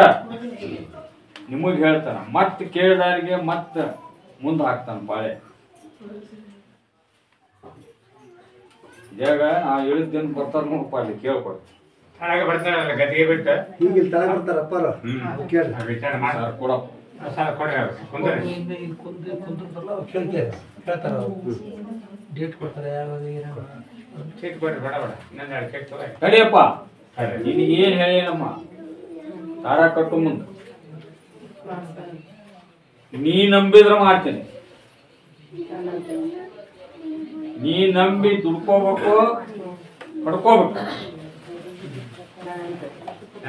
ನಿಮಗ್ ಹೇಳ್ತಾನ, ಮತ್ ಕೇಳಿದಾರಿಗೆ ಮತ್ತ ಮುಂದೆ ಹಾಕ್ತಾನ ಬಾಳೆ. ಇದಾಗ ನಾ ಹೇಳಿದ್ದೇನು ಬರ್ತಾರ ನೋಡಪ್ಪ, ಅಲ್ಲಿ ಕೇಳ್ಕೊಡಿ. ಒಳಗೆ ಬರ್ತಾರಲ್ಲ ಗದಿಗೆ ಬಿಟ್ಟು ಈಗ ಇಲ್ಲಿ ತಳ ಬರ್ತಾರಪ್ಪ ಕೇಳ್ರಿ. ವಿಚಾರ ಮಾಡಿ ಸರ್ ಕೊಡಪ್ಪ. ಸರ್ ಕೊಡ್ರಿ ಅವ್ರು ಕುಂದ್ರಿ. ಹೇಳ್ತಾರ ಡೇಟ್ ಕೊಡ್ತಾರೆ ಯಾವಾಗ ಚೀಟ್ ಕೊಡ್ರಿ, ಬೇಡ ಬೇಡ ಇನ್ನೊಂದು 2 ಚೀಟ್ ತಗೋ. ನಡಿಯಪ್ಪ, ನೀನು ಏನ್ ಹೇಳೇನಮ್ಮ ದಾರ ಕಟ್ಟು ಮುಂದೆ ನೀ ನಂಬಿದ್ರ ಮಾಡ್ತೇನೆ. ನೀ ನಂಬಿ ದುಡ್ಕೋಬೇಕು, ಪಡ್ಕೋಬೇಕು.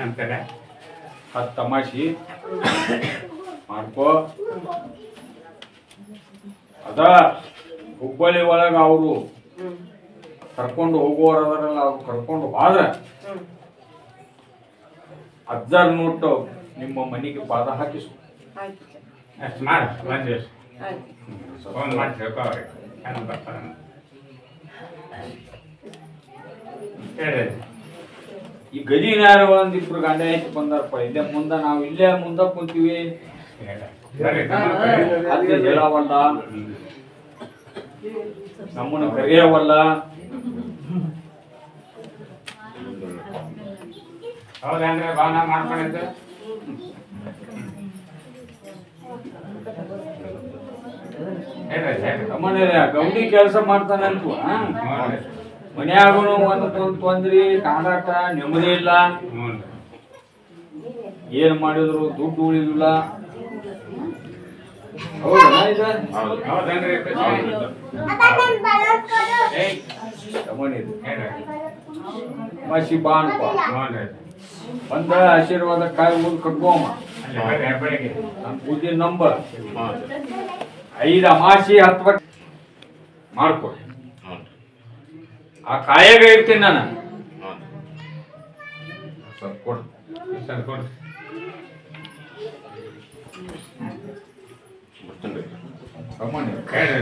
ಅಂತಾರೆ 10 ತಮಾಷಿ ಮಾಡ್ಕೋ. ಅದ ಹುಬ್ಬಳ್ಳಿ ಒಳಗ ಅವರು ಕರ್ಕೊಂಡು ಹೋಗುವವರಲ್ಲ, ಅವ್ರು ಕರ್ಕೊಂಡು ಹೋದ್ರೆ ಅಜ್ಜಾರ್ ನೋಟ್ಟು ನಿಮ್ಮ ಮನೆಗೆ ಪಾದ ಹಾಕಿಸು. ಅಷ್ಟು ಮಾಡಿ ಒಂದು ದಿವಸ ಫೋನ್ ಮಾಡಿ ತಿಳ್ಕೊ ಅವ್ರಿಗೆ ಹೆಂಗೆ ಬರ್ತಾರ ಹೇಳಿ. ಈ ಗದಿನಾರ ಒಂದಿಬ್ರು ಗಂಡ ಹೆಂಡತಿ ಬಂದಾರಪ್ಪ. ಇಲ್ಲೇ ಮುಂದ ನಾವು ಇಲ್ಲೇ ಮುಂದ ಕುಂತೀವಿ, ಬರ್ರಿ ಅಜ್ಜ ಹೇಳವಲ್ಲ, ನಮ್ಮನ್ನ ಕರೆಯವಲ್ಲ. ಹೌದಂದ್ರೆ ಭಾವನಾ ಮಾಡ್ಕೊಂಡಿದ್ದು ಹೇಳ್ರಿ ಹೇಳ್ರಿ. ನಮ್ಮನೆ ಗೌಡಿ ಕೆಲಸ ಮಾಡ್ತಾನಂತ ಮನ್ಯಾಗೂ ಒಂದು ತೊಂದ್ರಿ, ಕಾಡಾಟ, ನೆಮ್ಮದಿ ಇಲ್ಲ. ಹ್ಞೂ ಏನ್ ಮಾಡಿದ್ರು ದುಡ್ಡು ಉಳಿದಿಲ್ಲ. ಹೌದಾ ಇದು? ಹೌದನ್ರಿ ಏಯ್ ತಮ್ಮನೆ ಇದು. ಹೇಳ್ರಿ. ಮಸಿ ಬಾ ಅನ್ಪ. ಹ್ಞೂ ರೀ ಬಂದ ಆಶೀರ್ವಾದ ಕಾಯಿ ಊದ್ ಕಟ್ಕೋಮ್ಮ. ಅಲ್ಲಿ ಬರ್ರಿ ಹೆಬ್ಬಳಿಗೆ. ನನ್ನ ಬುದ್ಧಿ ನಂಬರ್ 5 ಅಮಾಸಿ 10 ಮಾಡ್ಕೊ. ಆ ಕಾಯಾಗ ಇರ್ತೀನಿ ನಾನು. ಸ್ವಲ್ಪ ಕೊಡು. ಸರ್ ಕೊಡ್ರಿ. ತಮ್ಮನೆ ಹೇಳ್ರಿ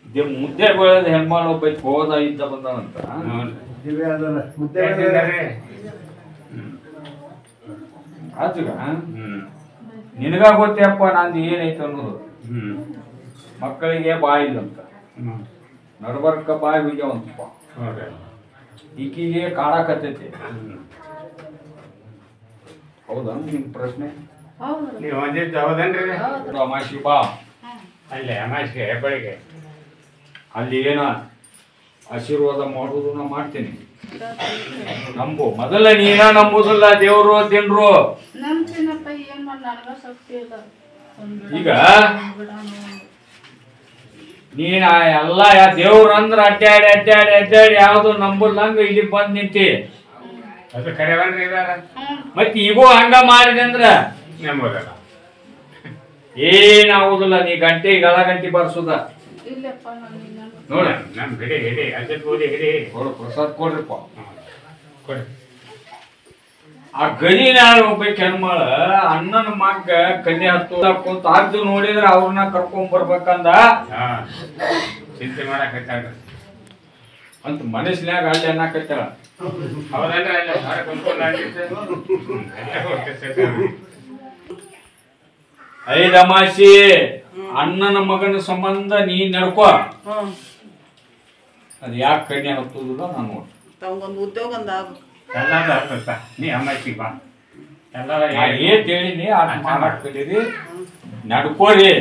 ಇದೇ ಮುದ್ದೆ ಬೆಳೆದ ಹೆಣ್ಮಾಳು ಒಬ್ಬ ಹೋದ ಇದ್ದ ಬಂದವಂತ. ಹ್ಞೂ ರೀ ದಿವ್ಯ ಅದನ್ನ ಮುದ್ದೆ ಹೇಳ್ತಿದ್ದಾರೆ. ಆಜುಗ ಹ್ಞೂ ನಿನಗ ಗೊತ್ತೇಪ್ಪ ನಂದು ಏನೈತೆ ಅನ್ನೋದು. ಮಕ್ಕಳಿಗೆ ಬಾಯಿ ಇಲ್ಲಂತ, ಹ್ಞೂ ನಡ್ಬರ್ಕ ಬಾಯಿ ಹೋಗ್ಯಾವಂತಪ್ಪ. ಹೌದ್ರಿ. ಈಕಿಗೆ ಕಾಡಾಕತ್ತೈತಿ. ಹ್ಞೂ ಹೌದಾ ನಿಮ್ ಪ್ರಶ್ನೆ? ನೀವು ಒಂದಿದ್ದು ಹೌದನ್ರಿ? ಅಮಾಸಿ ಬಾ, ಅಲ್ಲೇ ಅಮಾಸಿಗೆ ಹೆಬ್ಬಳಿಗೆ. ಅಲ್ಲಿ ಏನ ಆಶೀರ್ವಾದ ಮಾಡುದು ನಾ ಮಾಡ್ತೀನಿ. ನಂಬು ಮೊದಲ ನೀನ ನಂಬುದಿಲ್ಲ, ದೇವ್ರು ತಿನ್ರು. ನಂಬ್ತೀನಪ್ಪ, ಏನ್ ಮಾಡಿ ನನಗ ಶಕ್ತಿ ಇಲ್ಲ. ಈಗ ನೀನ ಎಲ್ಲ ದೇವ್ರ ಅಂದ್ರ ಅಡ್ಡಾಡಿ ಅಡ್ಡಾಡಿ ಅಡ್ಡಾಡಿ ಯಾವ್ದು ನಂಬುಲ್ಲಂಗ ಇಲ್ಲಿ ಬಂದ್ ನಿಂತಿ. ಅದು ಕರೆವನ್ರಿ ಇದಾರ ಮತ್ ಈಗೂ ಹಂಗ ಮಾಡಿದೆ ಅಂದ್ರ ನಂಬೋದಲ್ಲ. ಏನಾಗುದಿಲ್ಲ. ನೀ ಗಂಟೆ ಗಳ ಗಂಟೆ ಬರ್ಸುದ ಇಲ್ಲಪ್ಪ ನನಗೆ ನೋಡ. ನಮ್ ಹಿಡಿ ಹಿಡಿ ಅಜ್ಜದ ಗೋಧಿ ಹಿಡಿ. ನೋಡು ಪ್ರಸಾದ್ ಕೊಡ್ರಿಪ್ಪ. ಕೊಡಿ. ಆ ಗದಿನಾರ ಒಬ್ಬಾಕಿ ಹೆಣ್ಮಳ ಅಣ್ಣನ ಮಗ್ಗ ಕನ್ಯೆ ಹತ್ತು ಕುಂತ ಅಜ್ಜು ನೋಡಿದ್ರ ಅವ್ರನ್ನ ಕರ್ಕೊಂಡ್ ಬರ್ಬೇಕಂದ ಹಾ ಚಿಂತೆ ಮಾಡಕತ್ತಾಳ್ರಿ ಅಂತ ಮನಸ್ನ್ಯಾಗ ಅಲ್ಲಿ ಅನ್ನಕತ್ತಾಳ. ಹೌದನ್ರಿ? ಅಲ್ಲ ಹೊರ ಕುಂತ್ಕೊಂಡ್ ಆಗಿತ್ತು. ಐದು ಅಮಾಸಿ ಅಣ್ಣನ ಮಗನ ಸಂಬಂಧ ನೀ ನಡ್ಕೋ. ಅದು ಯಾಕೆ ಕಣ್ಣೆ ಹತ್ತುದಿಲ್ಲ ನಾನು ನೋಡಿ ತಗೊಂದು ಉದ್ಯೋಗ ಒಂದು ಆಗ ಎಲ್ಲಾರು ಆಗ್ತದ ನೀ ಅಮ್ಮಾಚಿಗೆ ಬಾ ಎಲ್ಲಾರ ಏನ್ ಹೇಳಿನಿ ಅದು ಮಾಡಕ್ ಕಲೀರಿ ನಡ್ಕೋರಿ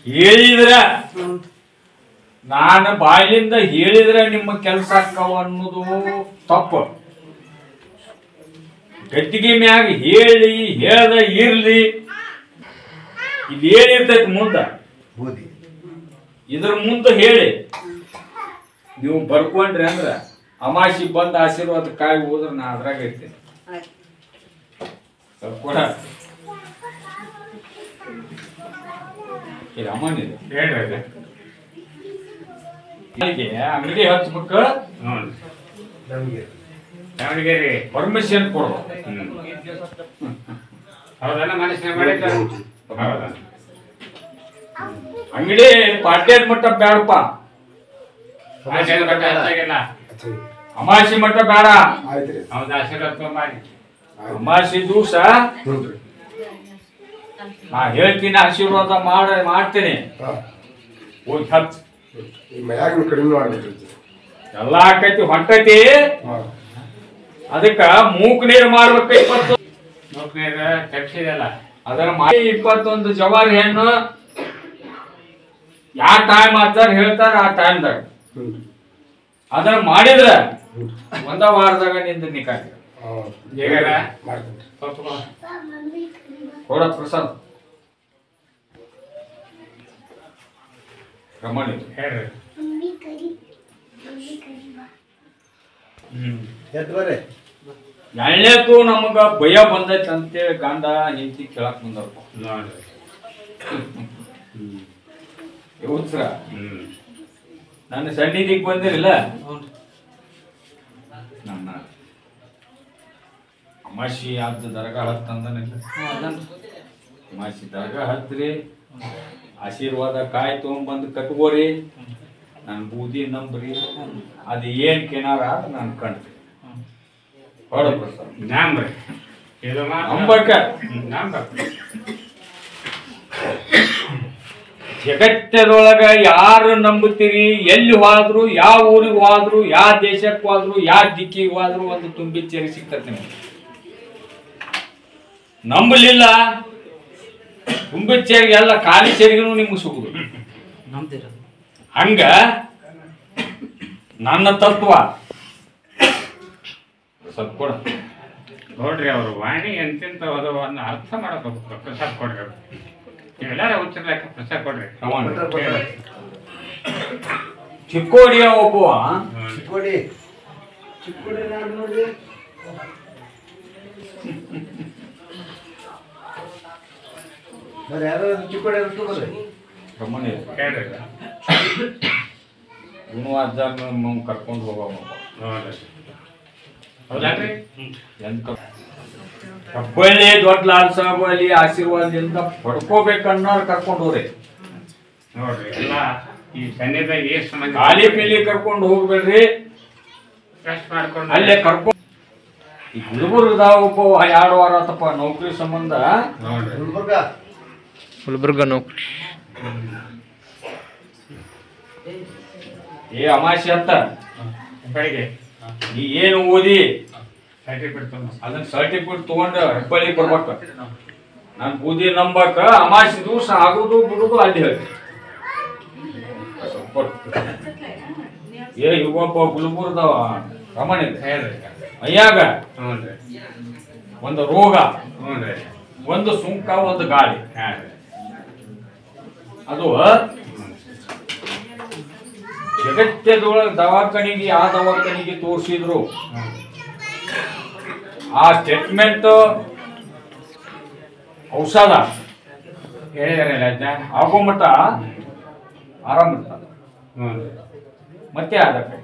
ಹೇಳಿದ್ರ ನಾನು ಬಾಯಿಲಿಂದ ಹೇಳಿದ್ರೆ ನಿಮ್ಮ ಕೆಲಸ ಆಕ್ಕವ ಅನ್ನೋದು ತಪ್ಪು. ಗಟ್ಟಿಗೆ ಮ್ಯಾಗ ಹೇಳಿ ಹೇಳ್ದ ಇರ್ಲಿ ಇಲ್ಲಿ ಏನಿರ್ತೈತಿ ಮುಂದ ಬೂದಿ ಇದ್ರ ಮುಂದೆ ಹೇಳಿ ನೀವು ಬರ್ಕೊಂಡ್ರಿ ಅಂದ್ರ ಅಮಾಸಿ ಬಂದ ಆಶೀರ್ವಾದ ಕಾಯಿ ಹೋದ್ರ ನಾ ಅದ್ರಾಗ ಇರ್ತೇನೆ. ಕೂಡ ಅಮ್ಮನಿದೆ ಹೇಳ್ರಿ ಅಂಗಡಿ ಹಚ್ಬೇಕು ನಮಗೆ ದಾವಣಗೆರೆ ಪರ್ಮಿಷನ್ ಕೊಡು. ಹೌದಲ್ಲ ಮನುಷ್ಯ ಮಾಡಿದ್ದ ಹೌದಾ ಅಂಗಡಿ ಪಾಟ್ಯದ ಮಟ್ಟ ಬೇಡಪ್ಪ, ಆಶೀರ್ವಾದ ಬಟ್ಟೆ ಹಚ್ಚಾಗಿಲ್ಲ ಅಮಾಸಿ ಮಟ್ಟ ಬೇಡ. ಆಯ್ತು ರೀ. ಹೌದು ಆಶೀರ್ವಾದ ತೊಗೊಂಬಾರಿ ಅಮಾಸಿ ದಿವಸ ನಾ ಹೇಳ್ತೀನಿ ಆಶೀರ್ವಾದ ಮಾಡ್ತೀನಿ. ಹೋಗಿ ಹಚ್ ಈ ಮನ್ಯಾಗ ಕಡಿಮೆ ಮಾಡ್ಬಿಟ್ಟಿರ್ತೀವಿ. ಎಲ್ಲ ಆಕೈತಿ ಹೊಂಟೈತಿ. ಅದಕ್ಕ ಮೂಕ್ ನೀರು ಮಾಡ್ಬೇಕು 20 ನೌಕರಿಯಾಗ ತಪ್ಸಿದಲ್ಲ ಅದರ 21 ಜವಾರಿ ಹೆಣ್ಣು ಯಾವ ಟೈಮ್ ಆಚಾರ ಹೇಳ್ತಾರ ಆ ಟೈಮ್ದಾಗ ಅದನ್ನ ಮಾಡಿದ್ರ ಒಂದ ವಾರದಾಗ ನಿಂದ ನಿಕಾಯ ಹೇಗಾರ ಮಾಡ್ತೀನಿ. ಕೊಡ ಪ್ರಸಾದ್ ರಮಣಿ ಹೇಳ್ರಿ ಎದ್ದು ಬರ್ರಿ. ಎಳ್ನೇಕು ನಮಗ ಭಯ ಬಂದೈತಿ ಅಂತೇಳಿ ಗಂಡ ಹೆಂಡತಿ ಕೇಳಕ್ ಬಂದವ್ರು ನೋಡ್ರಿ ಉತ್ಸರ ನನ್ನ ಸನ್ನಿಧಿಗೆ ಬಂದಿರಲಿಲ್ಲ. ನನ್ನ ಅಮಾಸಿ ಆದ ದರ್ಗಾ ಹತ್ತಂದನಿಲ್ಲ. ಅಮಾಸಿ ದರ್ಗಾ ಹತ್ರಿ ಆಶೀರ್ವಾದ ಕಾಯಿ ತಗೊಂಡ್ಬಂದು ಕಟ್ಕೋರಿ, ನನ್ನ ಬೂದಿ ನಂಬ್ರಿ, ಅದು ಏನ್ ಕೆನಾರ ನಾನು ಕಂಡ್ರಿ ನಂಬ್ರಿ ಇದು ನಂಬಕ. ಜಗತ್ತದೊಳಗ ಯಾರು ನಂಬುತ್ತೀರಿ, ಎಲ್ಲಿ ಹೋದ್ರು, ಯಾವ ಊರಿಗೆ ಹೋದ್ರು, ಯಾವ ದೇಶಕ್ಕೆ ಹೋದ್ರು, ಯಾವ ದಿಕ್ಕಿಗೆ ಹೋದ್ರು ಒಂದು ತುಂಬಿ ಚೇರಿ ಸಿಗ್ತದೆ. ನಂಬಲಿಲ್ಲ ತುಂಬಿ ಚೇರಿಗೆ ಎಲ್ಲ ಖಾಲಿ ಚೇರಿಗೂ ನಿಮ್ಗೆ ಸಿಗುದು. ಹಂಗ ನನ್ನ ತತ್ವ ಸ್ವಲ್ಪ ಕೊಡ. ನೋಡ್ರಿ ಅವರು ವಾಣಿ ಎಂತೆಂತ ಹೋದವನ್ನ ಅರ್ಥ ಮಾಡಕ್ ಹೋಗ್ಬೇಕು. ಪ್ರಸಾದ್ ಕೊಡ್ರಿ ನೀವೆಲ್ಲಾರ ಉಚ್ಚರ್ಲಾಕ ಪ್ರಸಾದ್ ಕೊಡ್ರಿ. ಚಿಕ್ಕೋಡಿಯ ಒಬ್ಬವ ಚಿಕ್ಕೋಡಿ ಚಿಕ್ಕೋಡಿ ನಾಡು ನೋಡ್ರಿ. ಬರ್ರಿ ಯಾರು ಚಿಕ್ಕೋಡಿ ಅಂತ ಬರ್ರಿ. ರಮಣಿ ಹೇಳ್ರಿ ಗುಣವಾದ ಕರ್ಕೊಂಡು ಹೋಗವ ನೋಡ್ರಿ ಹೌದಾನ್ರಿ ಕಬ್ಬಳ್ಳಿ ದೊಡ್ಡ ಲಾಲ್ ಸಾಬ್ ಅಲ್ಲಿ ಆಶೀರ್ವಾದದಿಂದ ಪಡ್ಕೋಬೇಕನ್ನೋರು ಕರ್ಕೊಂಡು ಹೋಗ್ರಿ. ನೋಡ್ರಿ ಎಲ್ಲ ಈ ಸನ್ನಿಧಾನ ಎಷ್ಟು ಮಂದಿ ಖಾಲಿ ಪೀಲಿ ಕರ್ಕೊಂಡು ಹೋಗ್ಬೇಡ್ರಿ. ಕಷ್ಟ ಮಾಡ್ಕೊಂಡು ಅಲ್ಲೇ ಕರ್ಕೊಂಡು ಈ ಗುಲ್ಬರ್ಗದಾಗ ಒಬ್ಬ 2 ವಾರ ಆತಪ್ಪ ನೌಕರಿ ಸಂಬಂಧ. ನೋಡ್ರಿ ಗುಲ್ಬರ್ಗ ನೌಕರಿ ಏ ಅಮಾಸಿ ಅಂತ ಬೆಳಿಗ್ಗೆ ನೀ ಏನು ಓದಿ ಸರ್ಟಿಫಿಕೇಟ್ ತಗೊಂಡು ಅದನ್ನ ಸರ್ಟಿಫಿಕೇಟ್ ತಗೊಂಡು ಹೆಬ್ಬಳ್ಳಿ ಬರ್ಬೇಕು. ನಾನು ಬೂದಿ ನಂಬಕ ಅಮಾಸಿ ದಿವಸ ಆಗುದು ಬಿಡುದು ಅಲ್ಲಿ ಹೇಳಿ. ಏ ಇವೊಬ್ಬ ಗುಲ್ಬರ್ಗದವ ರಮಣಿ ಹೇಳ್ರಿ ಅಯ್ಯಾಗ ಹ್ಞೂನ್ರಿ ಒಂದು ರೋಗ, ಹ್ಞೂನ್ರಿ ಒಂದು ಸುಂಕ, ಒಂದು ಗಾಳಿ. ಹಾಂ ಅದು ಜಗತ್ತದೊಳಗೆ ದವಾಖಾನಿಗೆ ಆ ದವಾಖಾನಿಗೆ ತೋರಿಸಿದ್ರು ಆ ಸ್ಟೇಟ್ಮೆಂಟ್ ಔಷಧ ಹೇಳಿದಾರಲ್ಲ ಅಜ್ಜ ಆಗೋ ಮಟ್ಟ ಆರಾಮ ಇರ್ತದ. ಹ್ಞೂನ್ರಿ ಮತ್ತೆ ಅದಕ್ಕೆ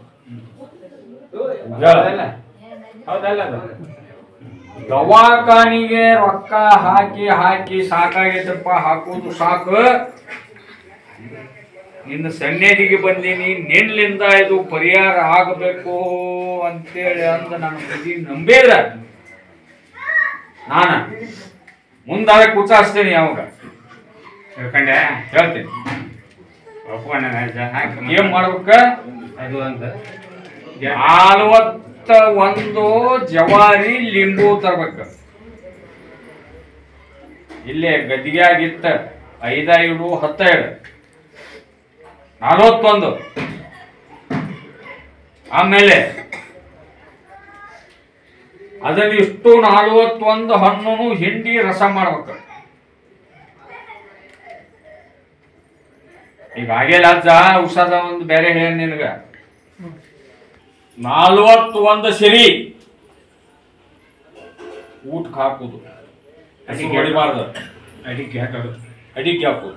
ಹೌದಲ್ಲ ಹೌದಲ್ಲ ಅದು ದವಾಖಾನಿಗೆ ರೊಕ್ಕ ಹಾಕಿ ಹಾಕಿ ಸಾಕಾಗೈತಪ್ಪ, ಹಾಕೋದು ಸಾಕು. ನಿನ್ನ ಸನ್ನಿಧಿಗೆ ಬಂದೀನಿ, ನಿನ್ನಿಂದ ಇದು ಪರಿಹಾರ ಆಗಬೇಕು ಅಂತೇಳಿ ಅಂದ ನನ್ನ ಬುದ್ಧಿ ನಂಬೇದ ನಾನ ಮುಂದಾರೆ ಕುಚಾಸ್ತೇನೆ. ಯಾವಾಗ ತಿಳ್ಕೊಂಡೆ ಹೇಳ್ತೇನೆ ಒಪ್ಕೊಂಡ ಏನ್ ಮಾಡ್ಬೇಕ ಅದು ಅಂತ 41 ಜವಾರಿ ಲಿಂಬು ತರ್ಬೇಕ. ಇಲ್ಲೇ ಗದ್ದಿಗ್ಯಾಗಿತ್ತ 5 ಇಡು 10 ಇಡು 41. ಆಮೇಲೆ ಅದನ್ನಿಷ್ಟು 41 ಹಣ್ಣು ಹಿಂಡಿ ರಸ ಮಾಡ್ಬೇಕ. ಈಗ ಆಗಿಲ್ಲ ಅಜ್ಜ ಔಷಧ ಒಂದು ಬೇರೆ ಹೇಳ ನಿನಗ 41 ಸರಿ ಊಟಕ್ಕೆ ಹಾಕುದು, ಅಡಿಗೆ ಹೊಡಿಬಾರ್ದು, ಅಡಿಗೆ ಹಾಕೋದು, ಅಡಿಗೆ ಹಾಕುದು.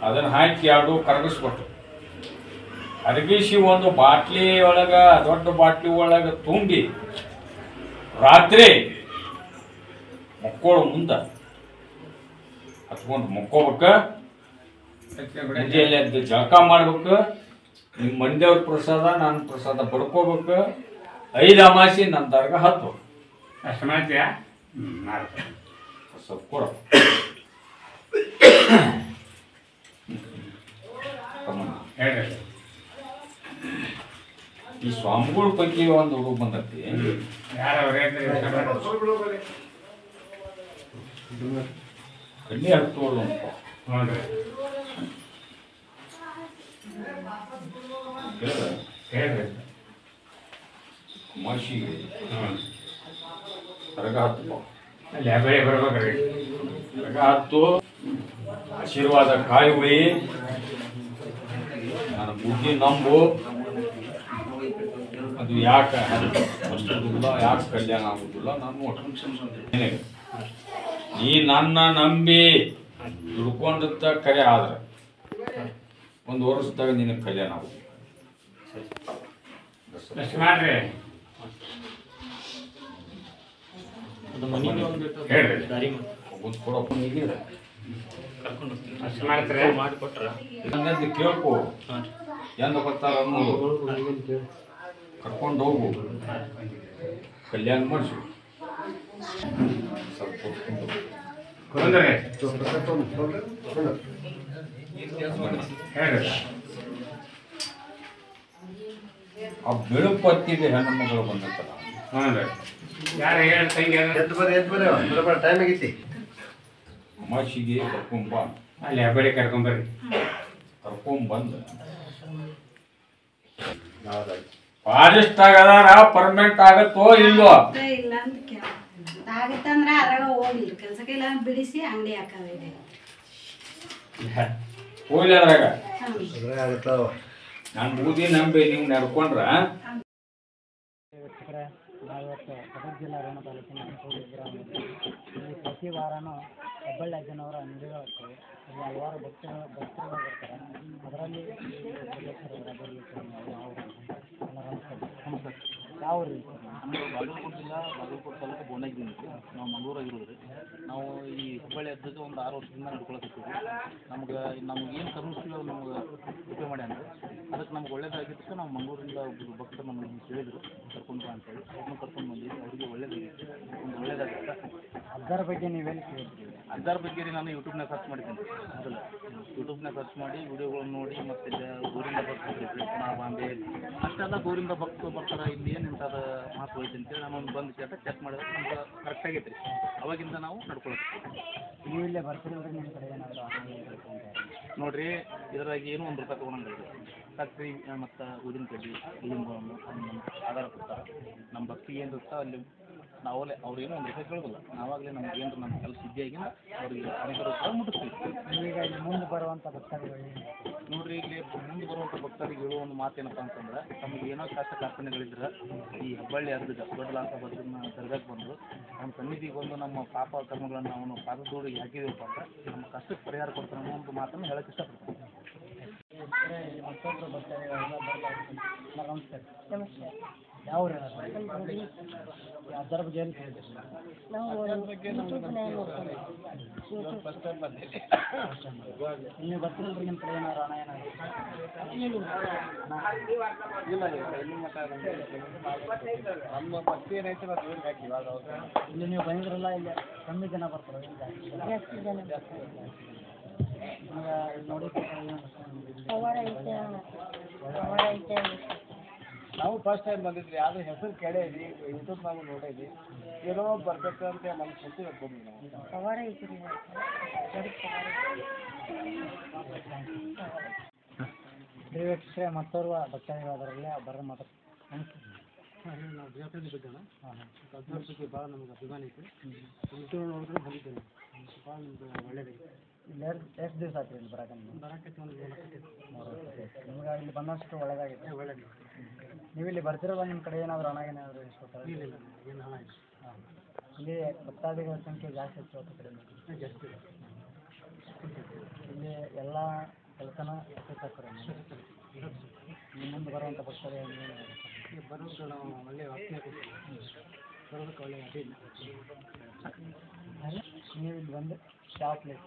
ಅದನ್ನ ಹಾಕಿ ಎರಡು ಕರಗಿಸ್ಬಿಟ್ಟು ಅರಗಿಸಿ ಒಂದು ಬಾಟ್ಲಿ ಒಳಗ ದೊಡ್ಡ ಬಾಟ್ಲಿ ಒಳಗ ತುಂಬಿ ರಾತ್ರಿ ಮಕ್ಕಳು ಮುಂದ ಹತ್ಕೊಂಡು ಮಕ್ಕೋಬೇಕ. ಮುಂಜಾನೆ ಎದ್ದು ಜಳಕ ಮಾಡ್ಬೇಕು. ನಿಮ್ಮ ಮಂದಿಯವ್ರ ಪ್ರಸಾದ ನನ್ನ ಪ್ರಸಾದ ಬಡ್ಕೋಬೇಕು. 5 ಅಮಾಸಿ ನನ್ನ ದರ್ಗ ಹತ್ತು ಅಷ್ಟು ಮಾಡ್ತೀಯಾ? ಸ್ವಲ್ಪ ಕೊಡ. ಹೇಳ್ರಿ. ಈ ಸ್ವಾಮಿಗಳ ಪೈಕಿ ಒಂದು ಹುಡುಗ ಬಂದೈತಿ. ಕಣ್ಣಿ ಹತ್ತೋಳು ಅಂತ ಹೇಳ್ರಿ. ಅಮಾಸಿಗೆ ದರ್ಗ ಹತ್ತು ಅಲ್ಲಿ ಬೆಳೆ ಬರ್ಬೇಕ್ರಿ. ದರ್ಗ ಹತ್ತು ಆಶೀರ್ವಾದ ಕಾಯುವಿ. ನನ್ನ ಬುದ್ಧಿ ನಂಬು. ಅದು ಯಾಕೆ ಅಷ್ಟುದಿಲ್ಲ, ಯಾಕೆ ಕಲ್ಯಾಣ ಆಗುದಿಲ್ಲ ನಾನು ನೀ ನನ್ನ ನಂಬಿ ದುಡ್ಕೊಂಡತ್ತ ಕರೆ ಆದ್ರೆ 1 ವರ್ಷದಾಗ ನಿನಗೆ ಕಲ್ಯಾಣ ಆಗುದು. ಅಷ್ಟು ಮಾಡ್ರಿ. ಹೇಳ್ರಿ. ಒಂದು ಕೊಡಪ್ಪ ನೀಗಿರ ಅಷ್ಟು ಮಾಡ್ತಾರೆ. ಹಂಗಂತ ಕೇಳ್ಕೊ. ಎಂದ ಬರ್ತಾರ ಅನ್ನೋದು ಕರ್ಕೊಂಡು ಹೋಗು, ಕಲ್ಯಾಣ ಮಾಡಿಸು. ಸ್ವಲ್ಪ ಕೊಂದ್ರೆ ಹೇಳ್ರಿ. ಆ ಬೆಳುಪತ್ತಿಗೆ ಹೆಣ್ಣು ಮಗಳು ಬಂದಿರ್ತಾರ. ಹ್ಞೂ ರೀ. ಯಾರು ಹೇಳಿ ತಂಗಿ ಎದ್ದು ಬರ್ರಿ ಟೈಮ್ ಆಗೈತಿ. ಅಮಾಸಿಗೆ ಕರ್ಕೊಂಬ. ಅಲ್ಲಿ ಹಬ್ಬಳಿ ಕರ್ಕೊಂಬರ್ರಿ. ಕರ್ಕೊಂಬಂದು ಫಾರೆಸ್ಟ್ ಆಗದಾರ ಪರ್ಮನೆಂಟ್ ಆಗತ್ತೋ ಇಲ್ವೋ? ಇಲ್ಲ ಅಂತ ಕೇಳ ಆಗತ್ತಂದ್ರ ಅದ್ರಾಗ ಹೋಗ್ಲಿ ಕೆಲ್ಸಕ್ಕೆ ಇಲ್ಲ ಬಿಡಿಸಿ ಅಂಗಡಿ ಹಾಕದ ಹೋಗ್ಲಿ ಅದ್ರಾಗ. ಆಗತ್ತಾವ. ನಾನು ಬೂದಿ ನಂಬಿ ನೀವು ನಡ್ಕೊಂಡ್ರ ನಾವಿವತ್ತು ಗದಗ ಜಿಲ್ಲಾ ರೇಣು ತಾಲೂಕಿನ ಅಂಕೋಡಿ ಗ್ರಾಮದಲ್ಲಿ ಇಲ್ಲಿ ಪ್ರತಿ ವಾರನೂ ಹೆಬ್ಬಳ್ಳಿ ಅಜ್ಜನವರ ಅಂಗಡಿಗಳಾಗ್ತವೆ. ಇಲ್ಲಿ ಹಲವಾರು ಭಕ್ತರು ಬರ್ತಾರೆ. ಅದರಲ್ಲಿ ಯಾವ ರೀತಿ ನಮ್ಮದು ಬಾಗಲಕೋಟೆ ಜಿಲ್ಲಾ ಬಾಗಲಕೋಟೆ ತಾಲೂಕು ಬೋನಾಗಿದ್ದೀನಿ. ನಾವು ಮಂಗಳೂರಾಗಿರೋದ್ರಿ. ನಾವು ಈ ಹುಬ್ಬಳ್ಳಿ ಹಬ್ಬಕ್ಕೆ ಒಂದು 6 ವರ್ಷದಿಂದ ನಡ್ಕೊಳಕತ್ತೀವಿ. ನಮಗೇನು ಕರ್ಮಿಸ್ತೀವಿ ಅವ್ರು ನಮ್ಗೆ ಉಪಯೋಗ ಮಾಡಿ ಅಂದ್ರೆ ಅದಕ್ಕೆ ನಮ್ಗೆ ಒಳ್ಳೇದಾಗಿದ್ದಕ್ಕೆ ನಾವು ಮಂಗಳೂರಿಂದ ಒಬ್ಬರು ಭಕ್ತರು ನಮಗೆ ಹೇಳಿದ್ರು ಕರ್ಕೊಂಡು ಅಂತೇಳಿ ಅವ್ರನ್ನ ಕರ್ಕೊಂಡು ಬಂದಿದ್ವಿ. ಅವರಿಗೆ ಒಳ್ಳೇದಾಗಿತ್ತು, ಒಂದು ಒಳ್ಳೇದಾಗುತ್ತೆ. ಅದರ ಬಗ್ಗೆ ನೀವೇನು ಕೇಳ್ತೀವಿ? ಅದರ ಬಗ್ಗೆ ನಾನು ಯೂಟ್ಯೂಬ್ನಾಗ ಸರ್ಚ್ ಮಾಡಿದ್ದೀನಿ. ಅದಲ್ಲ ಯೂಟ್ಯೂಬ್ನಾಗ ಸರ್ಚ್ ಮಾಡಿ ವಿಡಿಯೋಗಳನ್ನ ನೋಡಿ ಮತ್ತು ಗೋರಿಂದ ಭಕ್ತರು ಬಾಂಬೆ ಅಷ್ಟೆಲ್ಲ ಗೋರಿಂದ ಭಕ್ತರು ಬರ್ತಾರೆ. ಇಲ್ಲಿ ಏನು ಇಂಥದ್ದು ಮಹತ್ವ ಐತೆ ಅಂತೇಳಿ ನಾನು ಬಂದು ಚೆಕ್ ಮಾಡಿದ್ರೆ ನಮ್ಗೆ ಕರೆಕ್ಟ್ ಆಗೈತೆ ರೀ. ಅವಾಗಿಂದ ನಾವು ನಡ್ಕೊಳತ್ತೀವಿ. ನೀವು ಇಲ್ಲೇ ಬರ್ತಿರಲ್ರಿ ನಿಮ್ಮ ಕಡೆ ಏನಾದರೂ ನೋಡಿರಿ, ಇದರಾಗ ಏನೂ 1 ರೂಪಾಯಿ ತೊಗೊಳಂಗಿಲ್ಲ. ಸಕ್ರೆ ಮತ್ತು ಊದಿನ ಕಡ್ಡಿ ಲಿಂಬನ್ನು ಆಧಾರ ಕೊಡ್ತಾರೆ. ನಮ್ಮ ಭಕ್ತಿಗೆ ಏನು ಇರ್ತಾವೆ ಅಲ್ಲಿ ನಾವಲ್ಲೇ ಅವ್ರೇನು 1 ರೂಪಾಯಿ ಕೇಳೋದಿಲ್ಲ. ನಾವಾಗಲೇ ನಮ್ಗೆ ಏನು ನಮ್ಮ ಕೆಲಸ ಸಿದ್ಧಿಯಾಗಿ ಅವ್ರಿಗೆ ಅನೇಕ ರೂಪಾಯಿ ಮುಟ್ಟಿಸ್ತೀವಿ. ಈಗ ಇಲ್ಲಿ ಮುಂದೆ ಬರುವಂಥ ಭಕ್ತರುಗಳು ನೋಡಿರಿ, ಇಲ್ಲಿ ಮುಂದೆ ಬರುವಂಥ ಭಕ್ತರಿಗೆ ಹೇಳೋ ಒಂದು ಮಾತೇನಪ್ಪ ಅಂತಂದ್ರೆ ನಮಗೆ ಏನೋ ಕಷ್ಟ ಕಾರ್ಪಣ್ಯಗಳಿದ್ರೆ ಈ ಹೆಬ್ಬಳ್ಳಿ ಅರ್ಧದ ದೊಡ್ಡಲಾಂತ ಬದುಕನ್ನ ದರ್ಗಾಕ್ಕೆ ಬಂದು ನಮ್ಮ ಸನ್ನಿಧಿಗೆ ಬಂದು ನಮ್ಮ ಪಾಪ ಕರ್ಮಗಳನ್ನು ನಾವು ಪಾದದೋಡಿಗೆ ಹಾಕಿದೀವಪ್ಪ ಅಂದ್ರೆ ನಮ್ಮ ಕಷ್ಟಕ್ಕೆ ಪರಿಹಾರ ಕೊಡ್ತಾರೆ ಅನ್ನೋ ಒಂದು ಮಾತನ್ನು ಹೇಳಕ್ಕೆ ಇಷ್ಟಪಡ್ತೀನಿ. ಮತ್ತೊಬ್ಬರು ಬರ್ತಾರೆ ನಮಸ್ಕಾರ. ನಮಸ್ಕಾರ. ಯಾವ ಅದರ ಬಗ್ಗೆ ಏನು ಕೇಳಿದ್ರಿ? ನೀವು ಬರ್ತಿರಲ್ರಿ ನಿಮ್ಮ ಕಡೆ ಏನಾರು ಹಣ ನಮ್ಮ ಭಕ್ತಿ ಏನೈತೆ ನಾವು ದೇವ್ರಿಗೆ ಹಾಕಿ ಇಲ್ಲಿ ನೀವು ಬಂದಿದ್ರಲ್ಲ, ಇಲ್ಲಿ ಕಮ್ಮಿ ಜನ ಬರ್ತಾರೆ. ಜಾಸ್ತಿ ಜನ ನೋಡಿ ಪವಾಡ ಐತೆ ಪವಾಡ ಐತೆ ನಾವು ಫಸ್ಟ್ ಟೈಮ್ ಬಂದಿದ್ವಿ ಆದ್ರೆ ಹೆಸರು ಕೇಳೇವಿ ಯೂಟ್ಯೂಬ್ನಾಗ ನೋಡೇವಿ ಏನೋ ಬರ್ಬೇಕು ಅಂತ ನಮ್ಮ ಶಕ್ತಿ ಬಂದ್ವಿ ನಾವು ಪವಾಡ ಐತೆ ರೀ ದಯವಿಟ್ಟು ಮತ್ತೋರ್ವ ಭಕ್ತಾದಿಗಳದರಲ್ಲಿ ಬರೋ ಮಾತು ನಾವು ದೇವಸ್ಥಾನದ ಬಿದ್ದೋಣ ಕಲ್ಚರ್ ಬಗ್ಗೆ ಭಾಳ ನಮ್ಗೆ ಅಭಿಮಾನ ಐತಿ ಯೂಟ್ಯೂಬ್ ನೋಡಿದ್ರೆ ಬಂದಿದ್ದೇನೆ ಭಾಳ ನಿಮ್ಗೆ ಒಳ್ಳೇದೈತಿ ಇಲ್ಲಿ ಎಷ್ಟು ದಿವಸ ಆಯ್ತು ಇಲ್ಲಿ ಬರೋಕೆ ಒಂದು ನಿಮ್ಗೆ ಇಲ್ಲಿ ಬಂದಷ್ಟು ಒಳ್ಳೇದಾಗಿದೆ ಒಳ್ಳೇದು ನೀವು ಇಲ್ಲಿ ಬರ್ತಿರೋಲ್ಲ ನಿಮ್ಮ ಕಡೆ ಏನಾದರೂ ಹಣ ಏನಾದರೂ ಇಸ್ಕೊತಾರೆ ಇಲ್ಲ ಏನು ಹಣ ಇಲ್ಲ ಹಾಂ ಇಲ್ಲಿ ಭಕ್ತಾದಿಗಳ ಸಂಖ್ಯೆ ಜಾಸ್ತಿ ಹೆಚ್ಚು ಹೊತ್ತು ಕಡಿಮೆ ಜಾಸ್ತಿ ಇಲ್ಲಿ ಎಲ್ಲ ಕೆಲಸನ ಸಿಗ್ತಾರೆ ಮುಂದೆ ಬರುವಂಥ ಭಕ್ತರು ಬರೋದು ನಾವು ಒಳ್ಳೆಯ ವಾಸನೆ ಬರೋದಕ್ಕೆ ಒಳ್ಳೆಯ ಅದೇ ಇಲ್ಲ ನೀವು ಇಲ್ಲಿ ಬಂದು ಯಾವ ಪ್ಲೇಸ್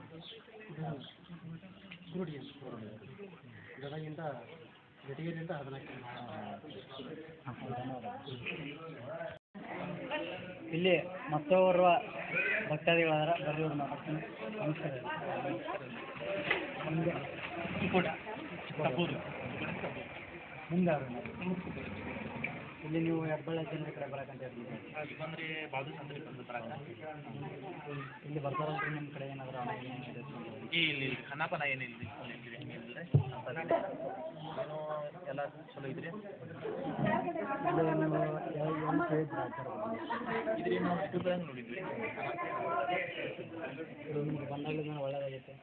ಗುರುಡಿ ಗದಗಿಂದ ಬೆಟಗೇರಿಯಿಂದ 14 ಇಲ್ಲಿ ಮತ್ತೋರ್ವ ಭಕ್ತಾದಿಗಳಾದ್ರೆ ಬರೆಯೋರು ಮಾತಾಡ್ತೀನಿ ನಮಸ್ಕಾರ ಮುಂದೆ ಮುಂದೆ ಇಲ್ಲಿ ನೀವು ಹೆಬ್ಬಳ್ಳಿ ಜನರ ಕಡೆ ಬರಕಂತ ಬಂದರೆ ಬಾದು ಸಂದ್ರೆ ಬಂದು ಬರಕ ಇಲ್ಲಿ ಬರ್ತಾರಲ್ರಿ ನಿಮ್ಮ ಕಡೆ ಏನಾದರೂ ಹಣ ಇಲ್ಲಿ ಖಾನಾಪನ ಏನಿಲ್ಲ ಏನಿಲ್ಲ ಏನೋ ಎಲ್ಲ ಚಲೋ ಇದ್ರಿ ಇಲ್ಲಿ ನೀವು ಏನು ಕೇಳಿದ್ರಿ ಆಚಾರ ಇದ್ರಿ ನಾವು ಯೂಟ್ಯೂಬ್ದಾಗ ನೋಡಿದ್ವಿ ನಿಮ್ಗೆ ಬಂದಾಗಲಿಂದ ಒಳ್ಳೆಯದಾಗೈತೆ